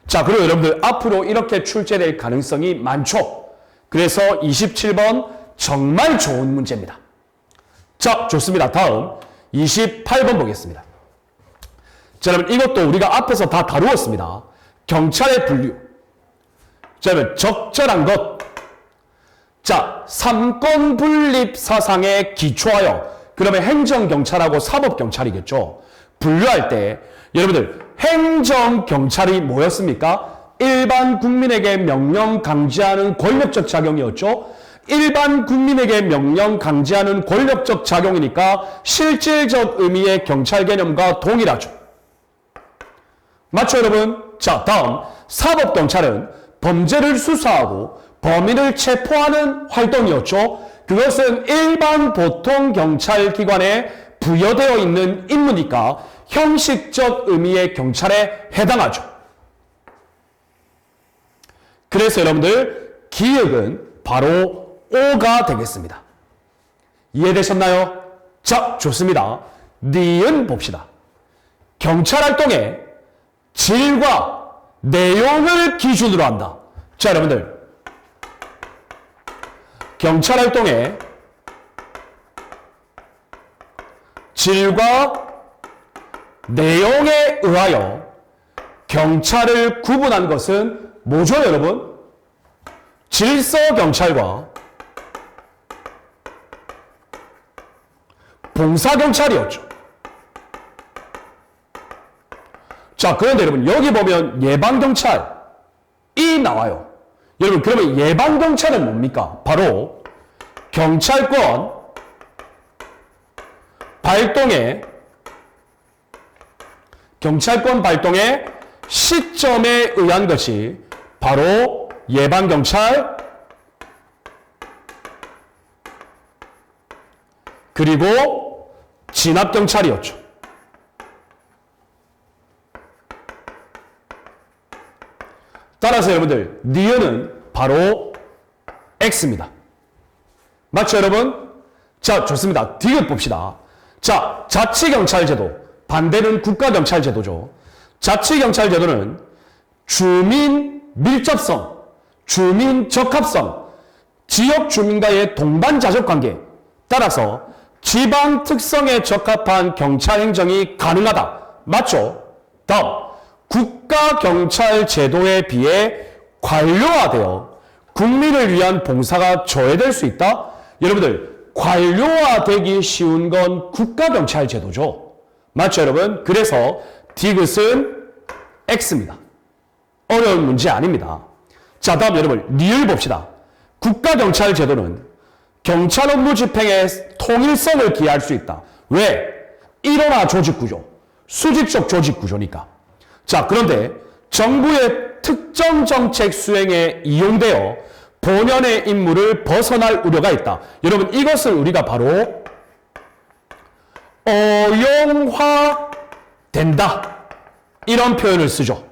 자, 그리고 여러분들 앞으로 이렇게 출제될 가능성이 많죠. 그래서 27번 정말 좋은 문제입니다. 자, 좋습니다. 다음 28번 보겠습니다. 자, 여러분 이것도 우리가 앞에서 다 다루었습니다. 경찰의 분류. 자, 여러분 적절한 것. 자, 삼권 분립 사상에 기초하여, 그러면 행정경찰하고 사법경찰이겠죠. 분류할 때 여러분들 행정경찰이 뭐였습니까? 일반 국민에게 명령 강제하는 권력적 작용이었죠. 일반 국민에게 명령 강제하는 권력적 작용이니까 실질적 의미의 경찰 개념과 동일하죠. 맞죠, 여러분? 자, 다음 사법경찰은 범죄를 수사하고 범인을 체포하는 활동이었죠. 그것은 일반 보통 경찰기관에 부여되어 있는 임무니까 형식적 의미의 경찰에 해당하죠. 그래서 여러분들 기억은 바로 O가 되겠습니다. 이해되셨나요? 자, 좋습니다. 니은 봅시다. 경찰활동의 질과 내용을 기준으로 한다. 자, 여러분들 경찰활동의 질과 내용에 의하여 경찰을 구분한 것은 뭐죠, 여러분? 질서경찰과 봉사경찰이었죠. 자, 그런데 여러분 여기 보면 예방경찰이 나와요. 여러분 그러면 예방경찰은 뭡니까? 바로 경찰권 발동의 시점에 의한 것이 바로 예방경찰 그리고 진압경찰이었죠. 따라서 여러분들 니은은 바로 X입니다. 맞죠, 여러분? 자, 좋습니다. 디귿 봅시다. 자, 자치경찰제도, 반대는 국가경찰제도죠. 자치경찰제도는 주민 밀접성, 주민 적합성, 지역 주민과의 동반자적관계, 따라서 지방 특성에 적합한 경찰행정이 가능하다. 맞죠? 다음, 국가경찰제도에 비해 관료화되어 국민을 위한 봉사가 저해될 수 있다. 여러분들 관료화되기 쉬운 건 국가경찰제도죠. 맞죠, 여러분? 그래서 디귿은 X입니다. 어려운 문제 아닙니다. 자, 다음 여러분 리을 봅시다. 국가경찰제도는 경찰 업무 집행의 통일성을 기할 수 있다. 왜? 일원화 조직구조, 수직적 조직구조니까. 자, 그런데 정부의 특정 정책 수행에 이용되어 본연의 임무를 벗어날 우려가 있다. 여러분 이것을 우리가 바로 어용화된다. 이런 표현을 쓰죠.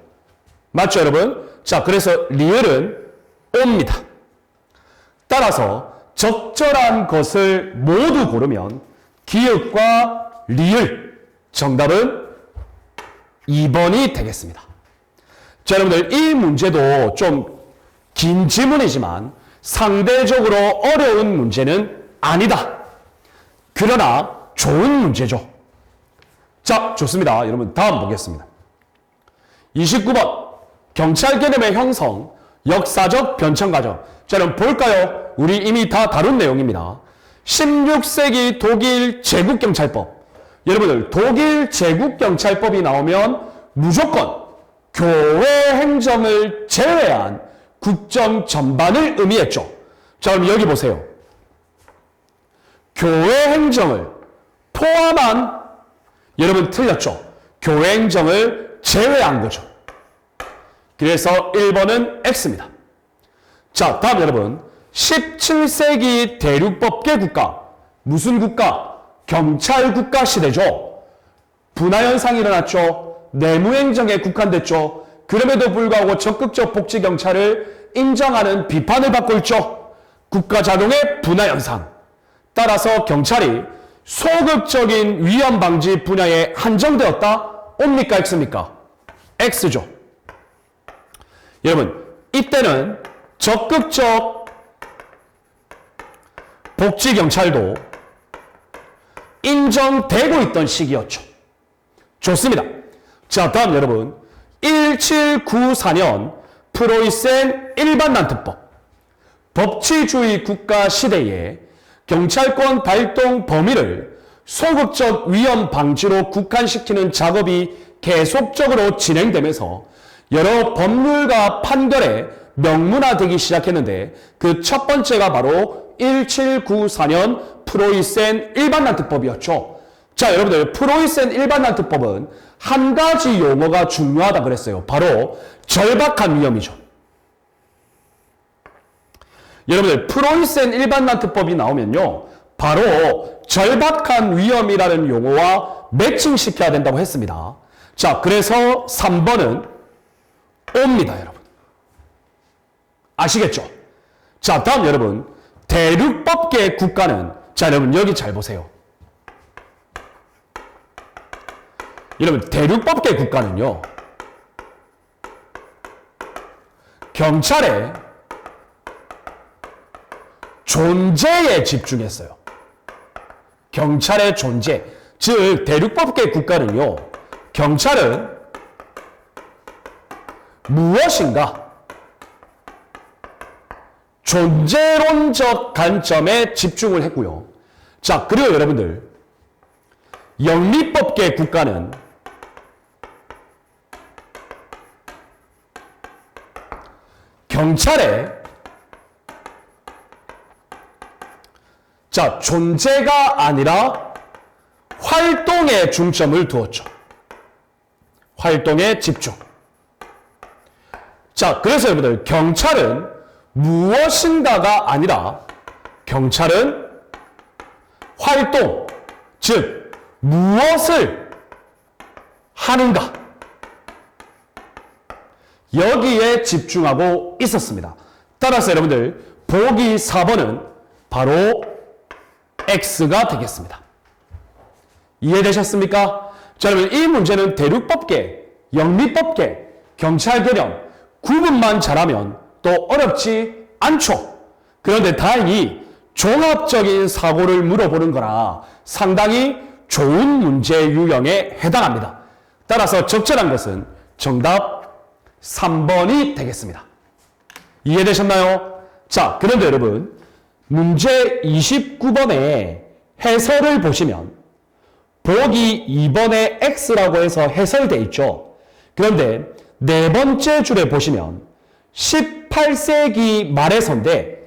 맞죠, 여러분? 자, 그래서 리을은 옵니다. 따라서 적절한 것을 모두 고르면 기역과 리을, 정답은 2번이 되겠습니다. 자, 여러분들 이 문제도 좀 긴 지문이지만 상대적으로 어려운 문제는 아니다. 그러나 좋은 문제죠. 자, 좋습니다. 여러분 다음 보겠습니다. 29번 경찰 개념의 형성, 역사적 변천 과정. 자, 여러분 볼까요? 우리 이미 다 다룬 내용입니다. 16세기 독일 제국경찰법. 여러분들 독일 제국경찰법이 나오면 무조건 교회 행정을 제외한 국정 전반을 의미했죠. 자, 그럼 여기 보세요. 교회 행정을 포함한, 여러분 틀렸죠? 교회 행정을 제외한 거죠. 그래서 1번은 X입니다. 자, 다음 여러분 17세기 대륙법계 국가, 무슨 국가? 경찰국가 시대죠. 분화현상이 일어났죠. 내무행정에 국한됐죠. 그럼에도 불구하고 적극적 복지경찰을 인정하는 비판을 받고 있죠. 국가자동의 분화현상. 따라서 경찰이 소극적인 위험 방지 분야에 한정되었다? 옵니까? X입니까? X죠. 여러분 이때는 적극적 복지경찰도 인정되고 있던 시기였죠. 좋습니다. 자, 다음 여러분 1794년 프로이센 일반난특법. 법치주의 국가 시대에 경찰권 발동 범위를 소극적 위험 방지로 국한시키는 작업이 계속적으로 진행되면서 여러 법률과 판결에 명문화되기 시작했는데 그 첫 번째가 바로 1794년 프로이센 일반난특법이었죠. 자, 여러분들 프로이센 일반난특법은 한 가지 용어가 중요하다 그랬어요. 바로 절박한 위험이죠. 여러분들 프로이센 일반난특법이 나오면요, 바로 절박한 위험이라는 용어와 매칭시켜야 된다고 했습니다. 자, 그래서 3번은 옵니다, 여러분. 아시겠죠? 자, 다음 여러분 대륙법계 국가는, 자, 여러분 여기 잘 보세요. 여러분 대륙법계 국가는요, 경찰의 존재에 집중했어요. 경찰의 존재. 즉 대륙법계 국가는요, 경찰은 무엇인가? 존재론적 관점에 집중을 했고요. 자, 그리고 여러분들 영미법계 국가는 경찰의, 자, 존재가 아니라 활동에 중점을 두었죠. 활동에 집중. 자, 그래서 여러분들 경찰은 무엇인가가 아니라 경찰은 활동, 즉 무엇을 하는가, 여기에 집중하고 있었습니다. 따라서 여러분들 보기 4번은 바로 X가 되겠습니다. 이해되셨습니까? 자, 여러분 이 문제는 대륙법계, 영미법계, 경찰 개념 구분만 잘하면 또 어렵지 않죠. 그런데 다행히 종합적인 사고를 물어보는 거라 상당히 좋은 문제 유형에 해당합니다. 따라서 적절한 것은 정답 3번이 되겠습니다. 이해되셨나요? 자, 그런데 여러분 문제 29번에 해설을 보시면 보기 2번에 X라고 해서 해설되어 있죠. 그런데 네 번째 줄에 보시면 18세기 말에서인데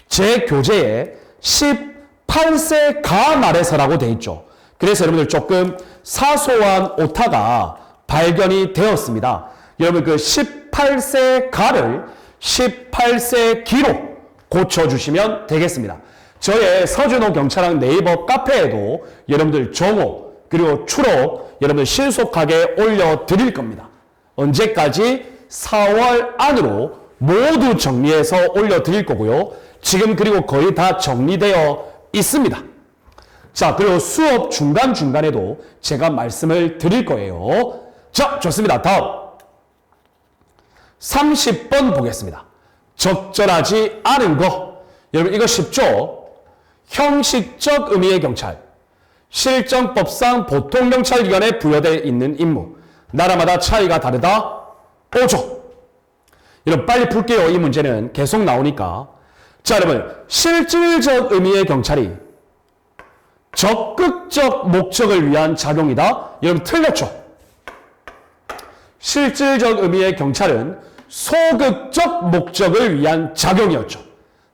제 교재에 18세가 말에서라고 되어 있죠. 그래서 여러분들 조금 사소한 오타가 발견이 되었습니다. 여러분 그 18세가를 18세기로 고쳐주시면 되겠습니다. 저의 서준호 경찰학 네이버 카페에도 여러분들 정오 그리고 추록 여러분들 신속하게 올려드릴 겁니다. 언제까지? 4월 안으로 모두 정리해서 올려드릴 거고요. 지금 그리고 거의 다 정리되어 있습니다. 자, 그리고 수업 중간중간에도 제가 말씀을 드릴 거예요. 자, 좋습니다. 다음 30번 보겠습니다. 적절하지 않은 거. 여러분 이거 쉽죠? 형식적 의미의 경찰. 실정법상 보통경찰기관에 부여되어 있는 임무. 나라마다 차이가 다르다. 5조. 여러분 빨리 풀게요. 이 문제는 계속 나오니까. 자, 여러분 실질적 의미의 경찰이 적극적 목적을 위한 작용이다. 여러분 틀렸죠? 실질적 의미의 경찰은 소극적 목적을 위한 작용이었죠.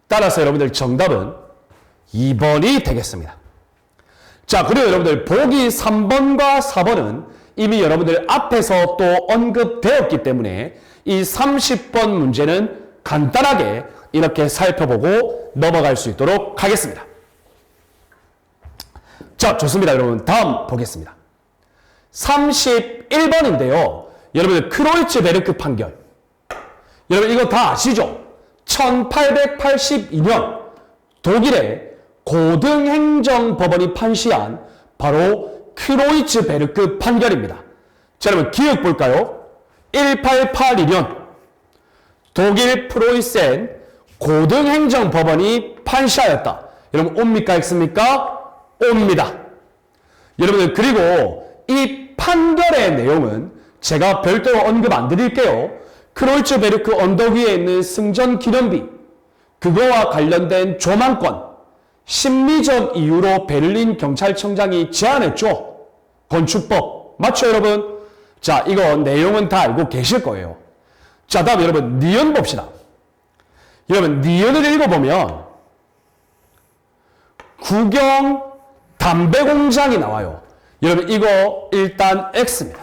따라서 여러분들 정답은 2번이 되겠습니다. 자, 그리고 여러분들 보기 3번과 4번은 이미 여러분들 앞에서 또 언급되었기 때문에 이 30번 문제는 간단하게 이렇게 살펴보고 넘어갈 수 있도록 하겠습니다. 자, 좋습니다. 여러분 다음 보겠습니다. 31번인데요. 여러분들 크로이츠베르크 판결. 여러분 이거 다 아시죠? 1882년 독일의 고등행정법원이 판시한 바로 크로이츠베르크 판결입니다. 자, 여러분 기억 볼까요? 1882년 독일 프로이센 고등행정법원이 판시하였다. 여러분 옵니까 X입니까? 옵니다. 여러분들 그리고 이 판결의 내용은 제가 별도로 언급 안 드릴게요. 크로이츠베르크 언덕 위에 있는 승전 기념비, 그거와 관련된 조망권, 심리적 이유로 베를린 경찰청장이 제안했죠. 건축법. 맞죠, 여러분? 자, 이거 내용은 다 알고 계실 거예요. 자, 다음 여러분 니은 봅시다. 여러분 니은을 읽어보면 구경 담배 공장이 나와요. 여러분 이거 일단 X입니다.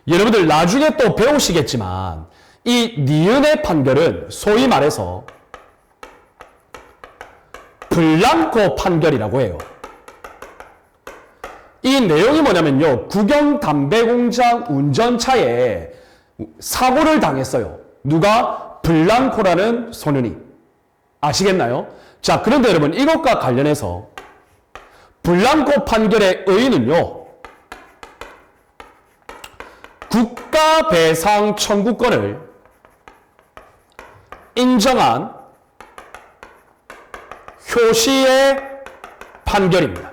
여러분들 나중에 또 배우시겠지만 이 니은의 판결은 소위 말해서 블랑코 판결이라고 해요. 이 내용이 뭐냐면요. 구경 담배 공장 운전차에 사고를 당했어요. 누가? 블랑코라는 소년이. 아시겠나요? 자, 그런데 여러분 이것과 관련해서 블랑코 판결의 의의는요. 국가배상 청구권을 인정한 효시의 판결입니다.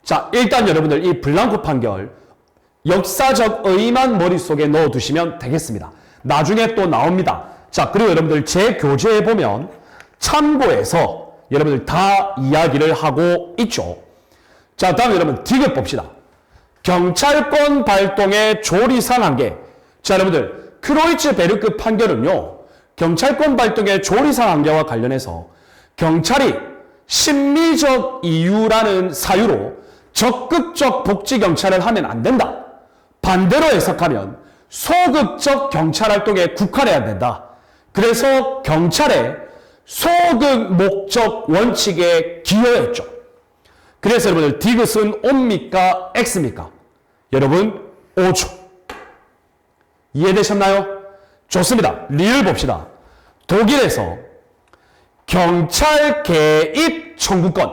자, 일단 여러분들 이 블랑코 판결 역사적 의의만 머릿속에 넣어두시면 되겠습니다. 나중에 또 나옵니다. 자, 그리고 여러분들 제 교재에 보면 참고해서 여러분들 다 이야기를 하고 있죠. 자, 다음 여러분 디귿 봅시다. 경찰권 발동의 조리상 한계. 자, 여러분들 크로이츠베르크 판결은요. 경찰권 발동의 조리상 한계와 관련해서 경찰이 심리적 이유라는 사유로 적극적 복지 경찰을 하면 안 된다. 반대로 해석하면 소극적 경찰 활동에 국한해야 된다. 그래서 경찰의 소극 목적 원칙에 기여했죠. 그래서 여러분들 디귿은 O입니까? X입니까? 여러분 O죠. 이해되셨나요? 좋습니다. 리을 봅시다. 독일에서 경찰 개입 청구권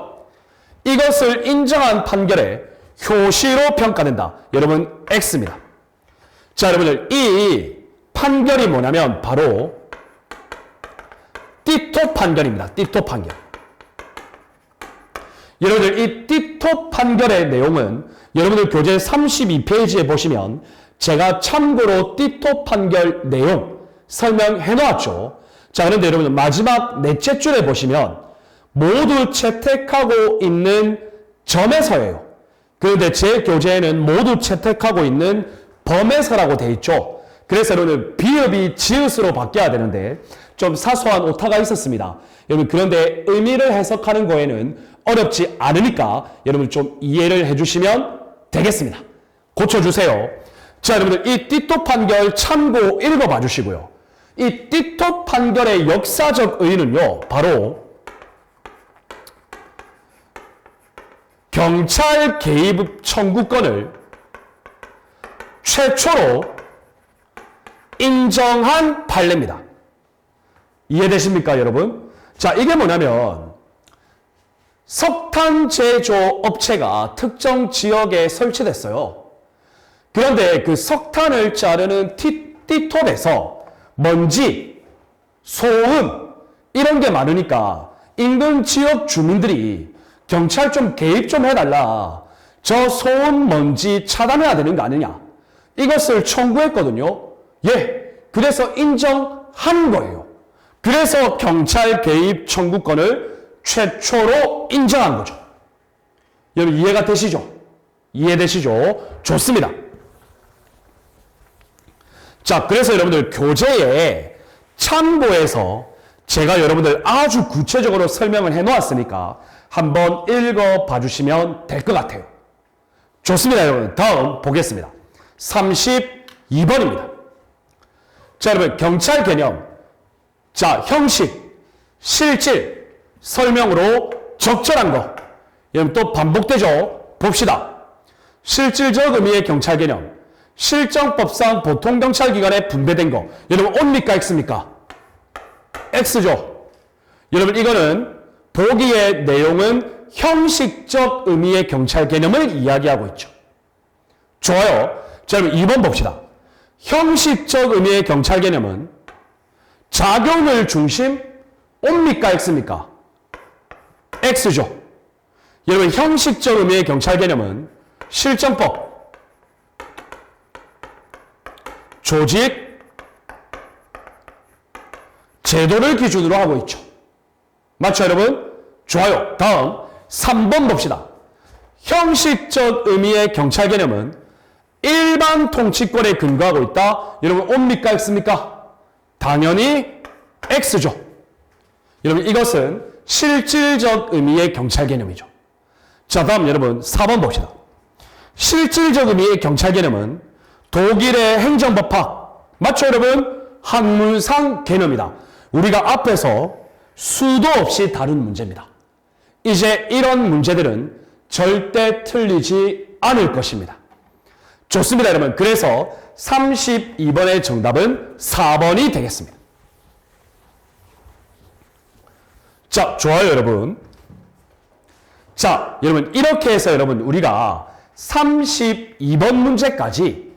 이것을 인정한 판결에 효시로 평가된다. 여러분 X입니다. 자, 여러분들 이 판결이 뭐냐면 바로 띠토 판결입니다. 띠토 판결. 여러분들 이 띠토 판결의 내용은 여러분들 교재 32페이지에 보시면 제가 참고로 띠토 판결 내용 설명해 놓았죠. 자, 그런데 여러분들 마지막 넷째 줄에 보시면 모두 채택하고 있는 점에서예요. 그런데 제 교재에는 모두 채택하고 있는 범에서라고 돼 있죠. 그래서 여러분 비읍이 지읒으로 바뀌어야 되는데 좀 사소한 오타가 있었습니다. 여러분 그런데 의미를 해석하는 거에는 어렵지 않으니까 여러분 좀 이해를 해주시면 되겠습니다. 고쳐주세요. 자, 여러분들 이 띠토 판결 참고 읽어봐 주시고요. 이 띠토 판결의 역사적 의의는요, 바로 경찰 개입 청구권을 최초로 인정한 판례입니다. 이해되십니까, 여러분? 자, 이게 뭐냐면 석탄 제조 업체가 특정 지역에 설치됐어요. 그런데 그 석탄을 자르는 띠톱에서 먼지, 소음 이런 게 많으니까 인근 지역 주민들이 경찰 좀 개입 좀 해달라. 저 소음, 먼지 차단해야 되는 거 아니냐. 이것을 청구했거든요. 예, 그래서 인정한 거예요. 그래서 경찰 개입 청구권을 최초로 인정한 거죠. 여러분 이해가 되시죠? 이해되시죠? 좋습니다. 자, 그래서 여러분들 교재에 참고해서 제가 여러분들 아주 구체적으로 설명을 해놓았으니까 한번 읽어봐 주시면 될 것 같아요. 좋습니다, 여러분. 다음 보겠습니다. 32번입니다. 자, 여러분 경찰 개념. 자, 형식, 실질, 설명으로 적절한 거. 여러분 또 반복되죠? 봅시다. 실질적 의미의 경찰 개념. 실정법상 보통경찰기관에 분배된 거. 여러분 O입니까 X입니까? X죠. 여러분 이거는 보기의 내용은 형식적 의미의 경찰 개념을 이야기하고 있죠. 좋아요. 자, 여러분 2번 봅시다. 형식적 의미의 경찰 개념은 작용을 중심 O입니까 X입니까? X죠. 여러분 형식적 의미의 경찰 개념은 실정법, 조직, 제도를 기준으로 하고 있죠. 맞죠, 여러분? 좋아요. 다음 3번 봅시다. 형식적 의미의 경찰 개념은 일반 통치권에 근거하고 있다. 여러분 O입니까 X입니까? 당연히 X죠. 여러분 이것은 실질적 의미의 경찰 개념이죠. 자, 다음 여러분 4번 봅시다. 실질적 의미의 경찰 개념은 독일의 행정법학, 맞죠 여러분? 학문상 개념이다. 우리가 앞에서 수도 없이 다룬 문제입니다. 이제 이런 문제들은 절대 틀리지 않을 것입니다. 좋습니다, 여러분. 그래서 32번의 정답은 4번이 되겠습니다. 자, 좋아요, 여러분. 자, 여러분 이렇게 해서 여러분 우리가 32번 문제까지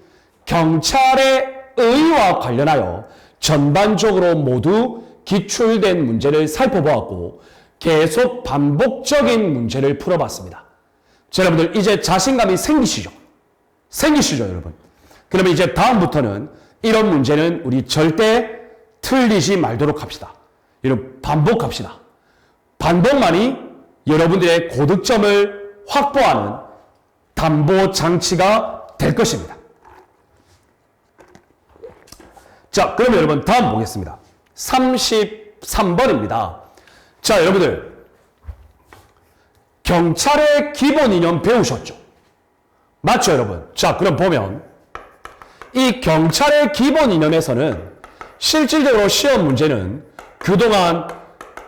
경찰의 의의와 관련하여 전반적으로 모두 기출된 문제를 살펴보았고 계속 반복적인 문제를 풀어봤습니다. 자, 여러분들 이제 자신감이 생기시죠? 생기시죠, 여러분? 그러면 이제 다음부터는 이런 문제는 우리 절대 틀리지 말도록 합시다. 여러분 반복합시다. 반복만이 여러분들의 고득점을 확보하는 담보 장치가 될 것입니다. 자, 그러면 여러분 다음 보겠습니다. 33번입니다. 자, 여러분들 경찰의 기본 이념 배우셨죠? 맞죠, 여러분? 자, 그럼 보면 이 경찰의 기본 이념에서는 실질적으로 시험 문제는 그동안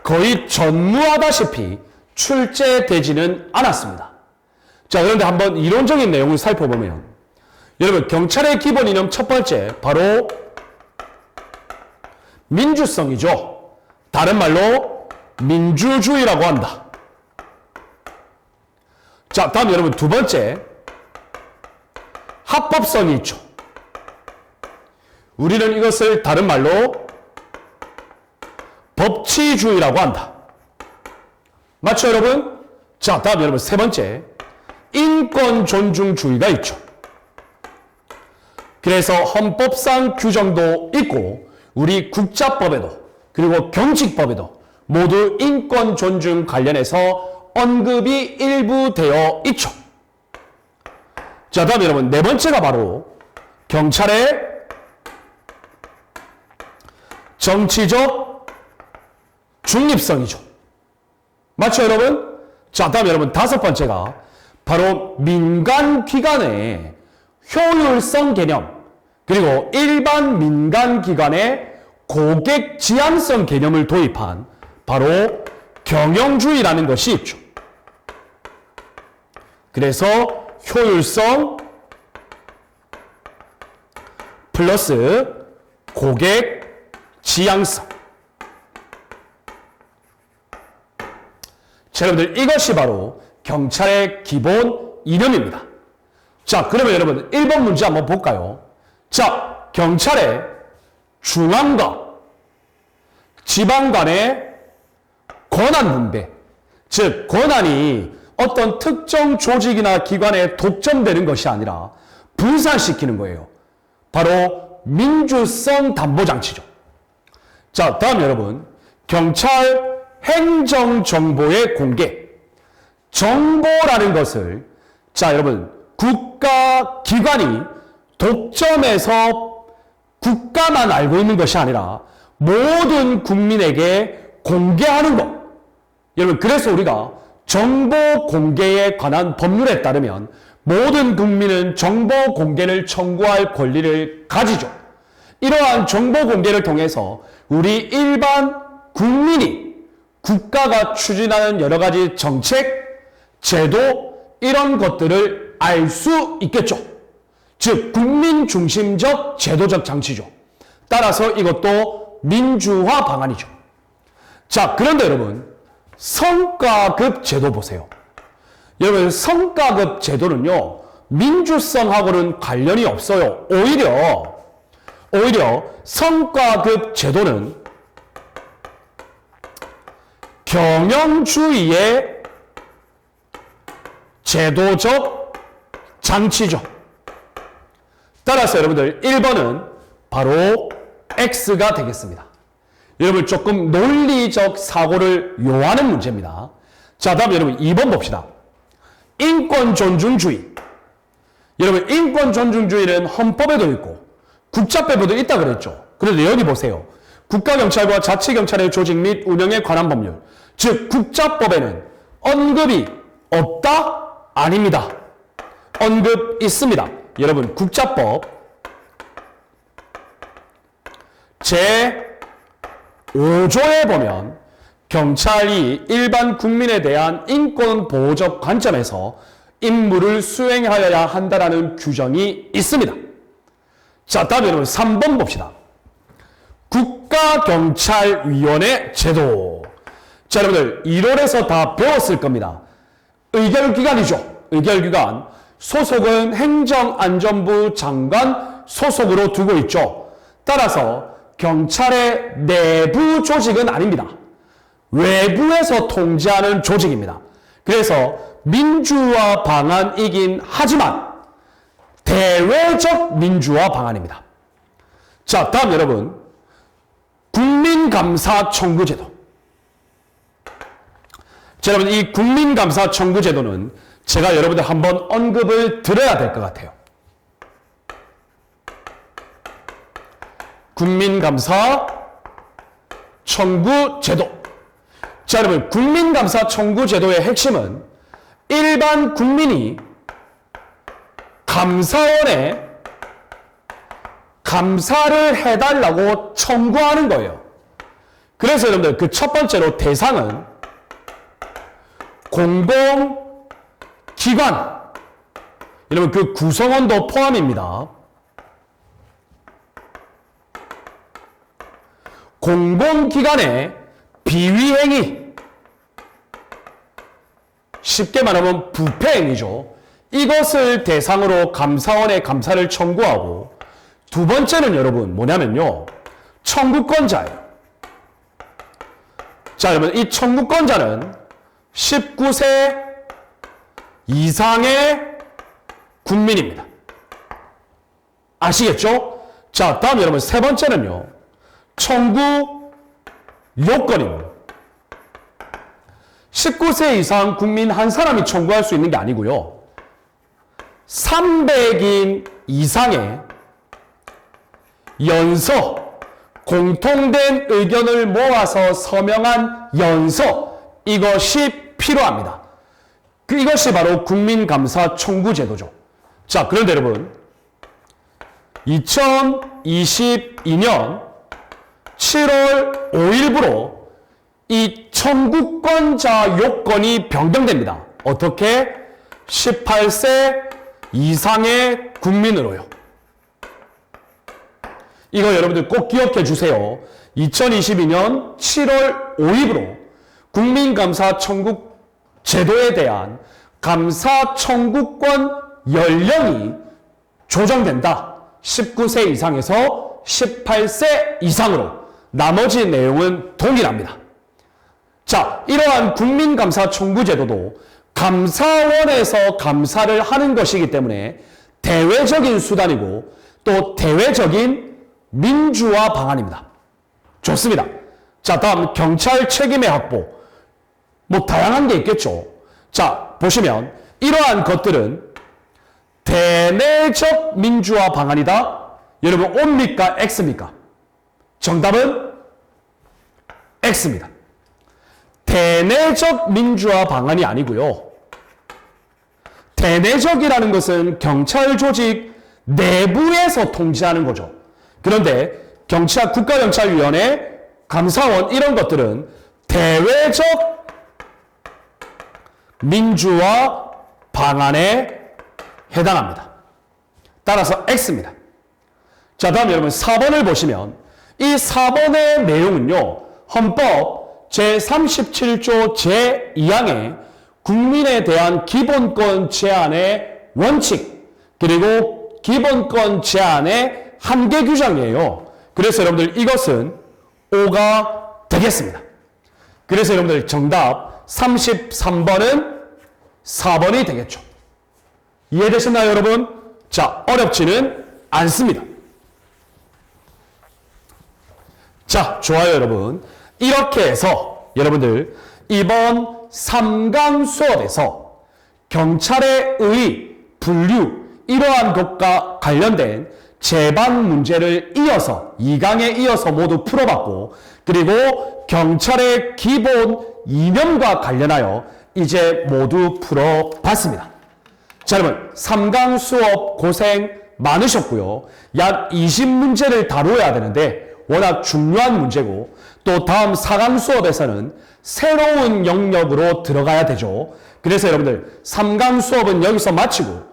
거의 전무하다시피 출제되지는 않았습니다. 자, 그런데 한번 이론적인 내용을 살펴보면 여러분 경찰의 기본 이념 첫 번째 바로 민주성이죠. 다른 말로 민주주의라고 한다. 자, 다음 여러분 두 번째 합법성이 있죠. 우리는 이것을 다른 말로 법치주의라고 한다. 맞죠, 여러분? 자, 다음 여러분 세 번째 인권 존중주의가 있죠. 그래서 헌법상 규정도 있고 우리 국자법에도 그리고 경칙법에도 모두 인권 존중 관련해서 언급이 일부 되어 있죠. 자, 다음 여러분 네 번째가 바로 경찰의 정치적 중립성이죠. 맞죠, 여러분? 자, 다음 여러분 다섯 번째가 바로 민간기관의 효율성 개념, 그리고 일반 민간기관의 고객 지향성 개념을 도입한 바로 경영주의라는 것이 있죠. 그래서 효율성 플러스 고객 지향성. 자, 여러분들 이것이 바로 경찰의 기본 이념입니다. 자, 그러면 여러분 1번 문제 한번 볼까요? 자, 경찰의 중앙과 지방 간의 권한 분배, 즉 권한이 어떤 특정 조직이나 기관에 독점되는 것이 아니라 분산시키는 거예요. 바로 민주성 담보장치죠. 자, 다음 여러분 경찰 행정정보의 공개. 정보라는 것을 자 여러분 국가기관이 독점해서 국가만 알고 있는 것이 아니라 모든 국민에게 공개하는 것. 여러분 그래서 우리가 정보 공개에 관한 법률에 따르면 모든 국민은 정보 공개를 청구할 권리를 가지죠. 이러한 정보 공개를 통해서 우리 일반 국민이 국가가 추진하는 여러 가지 정책, 제도 이런 것들을 알 수 있겠죠. 즉 국민 중심적 제도적 장치죠. 따라서 이것도 민주화 방안이죠. 자, 그런데 여러분 성과급 제도 보세요. 여러분 성과급 제도는요 민주성하고는 관련이 없어요. 오히려 성과급 제도는 경영주의의 제도적 장치죠. 따라서 여러분들 1번은 바로 X가 되겠습니다. 여러분 조금 논리적 사고를 요하는 문제입니다. 자, 다음 여러분 2번 봅시다. 인권 존중주의. 여러분 인권 존중주의는 헌법에도 있고 국자법에도 있다 그랬죠. 그런데 여기 보세요. 국가경찰과 자치경찰의 조직 및 운영에 관한 법률, 즉 국자법에는 언급이 없다? 아닙니다. 언급 있습니다. 여러분 국자법 제5조에 보면 경찰이 일반 국민에 대한 인권 보호적 관점에서 임무를 수행하여야 한다라는 규정이 있습니다. 자, 다음 여러분 3번 봅시다. 국가경찰위원회 제도. 자, 여러분들 1월에서 다 배웠을 겁니다. 의결기관이죠. 의결기관. 소속은 행정안전부 장관 소속으로 두고 있죠. 따라서 경찰의 내부 조직은 아닙니다. 외부에서 통제하는 조직입니다. 그래서 민주화 방안이긴 하지만 대외적 민주화 방안입니다. 자, 다음 여러분 국민감사 청구제도. 자, 여러분 이 국민감사 청구제도는 제가 여러분들 한번 언급을 드려야 될 것 같아요. 국민감사 청구제도. 자, 여러분 국민감사 청구제도의 핵심은 일반 국민이 감사원에 감사를 해달라고 청구하는 거예요. 그래서 여러분들 그 첫 번째로 대상은 공공기관. 여러분 그 구성원도 포함입니다. 공공기관의 비위행위, 쉽게 말하면 부패행위죠. 이것을 대상으로 감사원에 감사를 청구하고, 두 번째는 여러분 뭐냐면요, 청구권자예요. 자, 여러분 이 청구권자는 19세 이상의 국민입니다. 아시겠죠? 자, 다음 여러분 세 번째는요, 청구 요건입니다. 19세 이상 국민 한 사람이 청구할 수 있는 게 아니고요. 300인 이상의 연서, 공통된 의견을 모아서 서명한 연서, 이것이 필요합니다. 이것이 바로 국민감사 청구 제도죠. 자, 그런데 여러분, 2022년 7월 5일부로 이 청구권자 요건이 변경됩니다. 어떻게? 18세 이상의 국민으로요. 이거 여러분들 꼭 기억해 주세요. 2022년 7월 5일부로 국민감사 청구 제도에 대한 감사 청구권 연령이 조정된다. 19세 이상에서 18세 이상으로. 나머지 내용은 동일합니다. 자, 이러한 국민감사 청구 제도도 감사원에서 감사를 하는 것이기 때문에 대외적인 수단이고 또 대외적인 민주화 방안입니다. 좋습니다. 자, 다음 경찰 책임의 확보. 뭐 다양한 게 있겠죠. 자, 보시면 이러한 것들은 대내적 민주화 방안이다. 여러분, O입니까? X입니까? 정답은 X입니다. 대내적 민주화 방안이 아니고요. 대내적이라는 것은 경찰 조직 내부에서 통제하는 거죠. 그런데 국가경찰위원회, 감사원 이런 것들은 대외적 민주화 방안에 해당합니다. 따라서 X입니다. 자, 다음 여러분 4번을 보시면 이 4번의 내용은요. 헌법 제37조 제2항의 국민에 대한 기본권 제한의 원칙 그리고 기본권 제한의 한계 규정이에요. 그래서 여러분들 이것은 O가 되겠습니다. 그래서 여러분들 정답 33번은 4번이 되겠죠. 이해되셨나요, 여러분? 자, 어렵지는 않습니다. 자, 좋아요, 여러분. 이렇게 해서 여러분들 이번 3강 수업에서 경찰의 의, 분류 이러한 것과 관련된 제방 문제를 이어서 2강에 이어서 모두 풀어봤고 그리고 경찰의 기본 이념과 관련하여 이제 모두 풀어봤습니다. 자, 여러분 3강 수업 고생 많으셨고요. 약 20문제를 다루어야 되는데 워낙 중요한 문제고 또 다음 4강 수업에서는 새로운 영역으로 들어가야 되죠. 그래서 여러분들 3강 수업은 여기서 마치고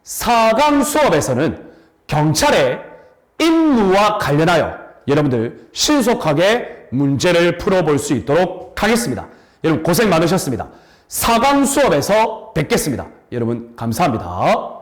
4강 수업에서는 경찰의 임무와 관련하여 여러분들 신속하게 문제를 풀어볼 수 있도록 하겠습니다. 여러분 고생 많으셨습니다. 4강 수업에서 뵙겠습니다. 여러분 감사합니다.